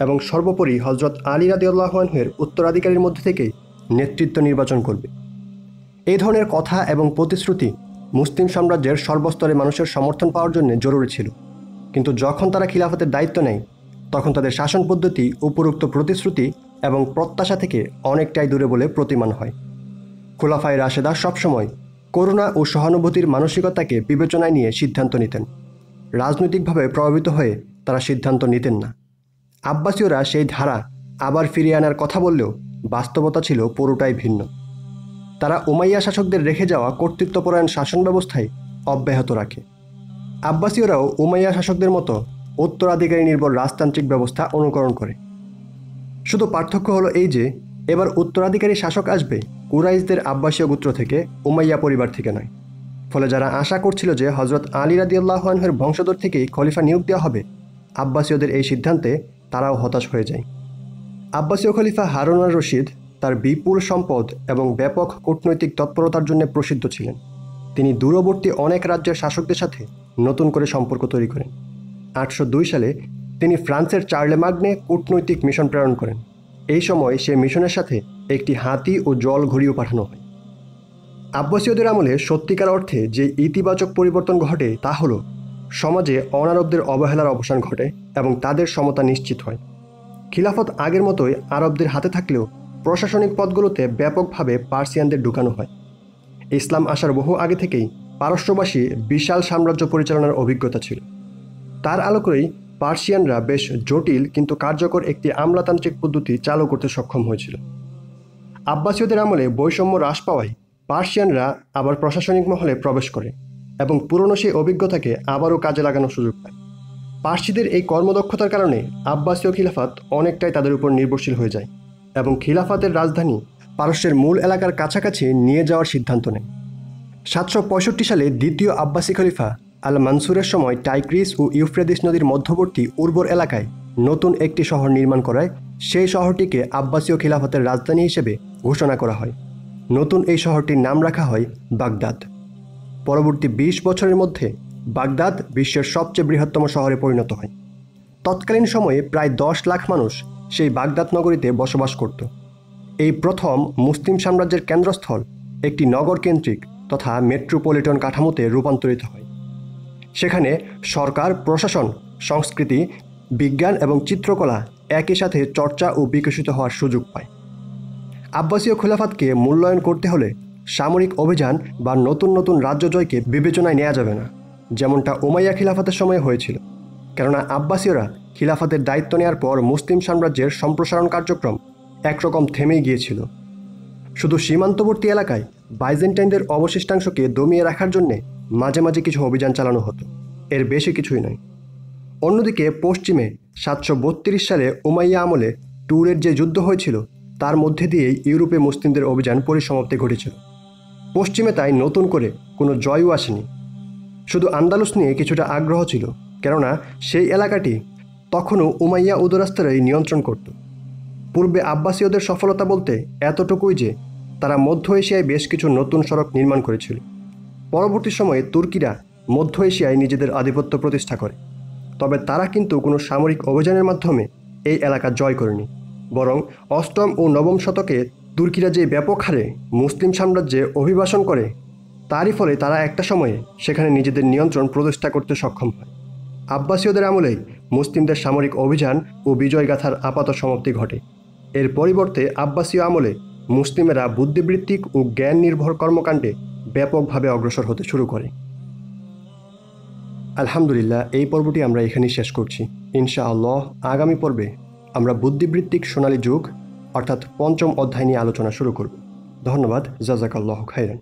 এবং সর্বোপরি হযরত আলী রাদিয়াল্লাহু আনহুর উত্তরাধিকারীর মধ্যে থেকেই নেতৃত্ব নির্বাচন করবে। এই ধরনের কথা এবং প্রতিশ্রুতি মুসলিম সাম্রাজ্যের সর্বস্তরে মানুষের সমর্থন পাওয়ার জন্য জরুরি ছিল, কিন্তু যখন তারা খিলাফতের দায়িত্ব নেয় তখন তাদের শাসন পদ্ধতি উপরোক্ত প্রতিশ্রুতি এবং প্রত্যাশা থেকে অনেকটাই দূরে বলে প্রতীয়মান হয়। খোলাফায়ে রাশেদা সবসময় করুণা ও সহানুভূতির মানসিকতাকে বিবেচনায় নিয়ে সিদ্ধান্ত নিতেন। রাজনৈতিকভাবে প্রভাবিত হয়ে তারা সিদ্ধান্ত নিতেন না। আব্বাসীয়রা সেই ধারা আবার ফিরিয়ে আনার কথা বললেও বাস্তবতা ছিল পুরোটাই ভিন্ন। তারা উমাইয়া শাসকদের রেখে যাওয়া কর্তৃত্বপরায়ণ শাসন ব্যবস্থায় অব্যাহত রাখে। আব্বাসীয়রাও উমাইয়া শাসকদের মতো উত্তরাধিকারী নির্ভর রাজতান্ত্রিক ব্যবস্থা অনুকরণ করে। শুধু পার্থক্য হলো এই যে এবার উত্তরাধিকারী শাসক আসবে কুরাইশদের আব্বাসীয় গোত্র থেকে, উমাইয়া পরিবার থেকে নয়। ফলে যারা আশা করছিল যে হজরত আলী রাদিয়াল্লাহু আনহুর বংশধর থেকেই খলিফা নিয়োগ দেওয়া হবে, আব্বাসীয়দের এই সিদ্ধান্তে তারাও হতাশ হয়ে যায়। আব্বাসীয় খলিফা হারুন আর রশিদ তার বিপুল সম্পদ এবং ব্যাপক কূটনৈতিক তৎপরতার জন্য প্রসিদ্ধ ছিলেন। তিনি দূরবর্তী অনেক রাজ্যের শাসকদের সাথে নতুন করে সম্পর্ক তৈরি করেন। 802 সালে তিনি ফ্রান্সের চার্লেমাগনে কূটনৈতিক মিশন প্রেরণ করেন। এই সময় সে মিশনের সাথে একটি হাতি ও জল ঘড়িও পাঠানো হয়। আব্বাসীয়দের আমলে সত্যিকার অর্থে যে ইতিবাচক পরিবর্তন ঘটে তা হল সমাজে অনারবদের অবহেলার অবসান ঘটে এবং তাদের সমতা নিশ্চিত হয়। খিলাফত আগের মতোই আরবদের হাতে থাকলেও প্রশাসনিক পদগুলোতে ব্যাপকভাবে পার্সিয়ানদের ঢুকানো হয়। ইসলাম আসার বহু আগে থেকেই পারস্যবাসী বিশাল সাম্রাজ্য পরিচালনার অভিজ্ঞতা ছিল। তার আলোকেই পার্সিয়ানরা বেশ জটিল কিন্তু কার্যকর একটি আমলাতান্ত্রিক পদ্ধতি চালু করতে সক্ষম হয়েছিল। আব্বাসীয়দের আমলে বৈষম্য হ্রাস পাওয়ায় পার্সিয়ানরা আবার প্রশাসনিক মহলে প্রবেশ করে এবং পুরনো সেই অভিজ্ঞতাকে আবারও কাজে লাগানোর সুযোগ পায়। পার্সিদের এই কর্মদক্ষতার কারণে আব্বাসীয় খিলাফত অনেকটাই তাদের উপর নির্ভরশীল হয়ে যায় এবং খিলাফতের রাজধানী পারস্যের মূল এলাকার কাছাকাছি নিয়ে যাওয়ার সিদ্ধান্ত নেয়। 765 সালে দ্বিতীয় আব্বাসী খলিফা আল মানসুরের সময় টাইগ্রিস ও ইউফ্রেটিস নদীর মধ্যবর্তী উর্বর এলাকায় নতুন একটি শহর নির্মাণ করায় সেই শহরটিকে আব্বাসীয় খিলাফতের রাজধানী হিসেবে ঘোষণা করা হয়। নতুন এই শহরটির নাম রাখা হয় বাগদাদ। পরবর্তী 20 বছরের মধ্যে বাগদাদ বিশ্বের সবচেয়ে বৃহত্তম শহরে পরিণত হয়। তৎকালীন সময়ে প্রায় 10 লাখ মানুষ সেই বাগদাদ নগরীতে বসবাস করত। এই প্রথম মুসলিম সাম্রাজ্যের কেন্দ্রস্থল একটি নগরকেন্দ্রিক তথা মেট্রোপলিটন কাঠামোতে রূপান্তরিত হয়। সেখানে সরকার, প্রশাসন, সংস্কৃতি, বিজ্ঞান এবং চিত্রকলা একই সাথে চর্চা ও বিকশিত হওয়ার সুযোগ পায়। আব্বাসীয় খিলাফতকে মূল্যায়ন করতে হলে সামরিক অভিযান বা নতুন নতুন রাজ্য জয়কে বিবেচনায় নেওয়া যাবে না, যেমনটা উমাইয়া খিলাফতের সময় হয়েছিল। কেননা আব্বাসীয়রা খিলাফতের দায়িত্ব নেওয়ার পর মুসলিম সাম্রাজ্যের সম্প্রসারণ কার্যক্রম একরকম থেমেই গিয়েছিল। শুধু সীমান্তবর্তী এলাকায় বাইজেন্টাইনদের অবশিষ্টাংশকে দমিয়ে রাখার জন্যে মাঝে মাঝে কিছু অভিযান চালানো হতো, এর বেশি কিছুই নয়। অন্যদিকে পশ্চিমে 732 সালে উমাইয়া আমলে টুরের যে যুদ্ধ হয়েছিল তার মধ্যে দিয়েই ইউরোপে মুসলিমদের অভিযান পরিসমাপ্তি ঘটেছিল। পশ্চিমে তাই নতুন করে কোনো জয়ও আসেনি, শুধু আন্দালুস নিয়ে কিছুটা আগ্রহ ছিল, কেননা সেই এলাকাটি তখনও উমাইয়া উদরাস্তারাই নিয়ন্ত্রণ করত। পূর্বে আব্বাসীয়দের সফলতা বলতে এতটুকুই যে তারা মধ্য এশিয়ায় বেশ কিছু নতুন সড়ক নির্মাণ করেছিল। পরবর্তী সময়ে তুর্কিরা মধ্য এশিয়ায় নিজেদের আধিপত্য প্রতিষ্ঠা করে, তবে তারা কিন্তু কোনো সামরিক অভিযানের মাধ্যমে এই এলাকা জয় করেনি, বরং 8ম ও 9ম শতকে তুর্কিরা যে ব্যাপক হারে মুসলিম সাম্রাজ্যে অভিবাসন করে তারই ফলে তারা একটা সময়ে সেখানে নিজেদের নিয়ন্ত্রণ প্রতিষ্ঠা করতে সক্ষম হয়। আব্বাসীয়দের আমলেই মুসলিমদের সামরিক অভিযান ও বিজয়গাথার আপাত সমাপ্তি ঘটে। এর পরিবর্তে আব্বাসীয় আমলে মুসলিমেরা বুদ্ধিবৃত্তিক ও জ্ঞান নির্ভর কর্মকাণ্ডে ব্যাপকভাবে অগ্রসর হতে শুরু করে। আলহামদুলিল্লাহ, এই পর্বটি আমরা এখানেই শেষ করছি। ইনশাআল্লাহ আগামী পর্বে আমরা বুদ্ধিবৃত্তিক সোনালী যুগ অর্থাৎ 5ম অধ্যায় নিয়ে আলোচনা শুরু করব। ধন্যবাদ। জাযাকাল্লাহু খাইরান।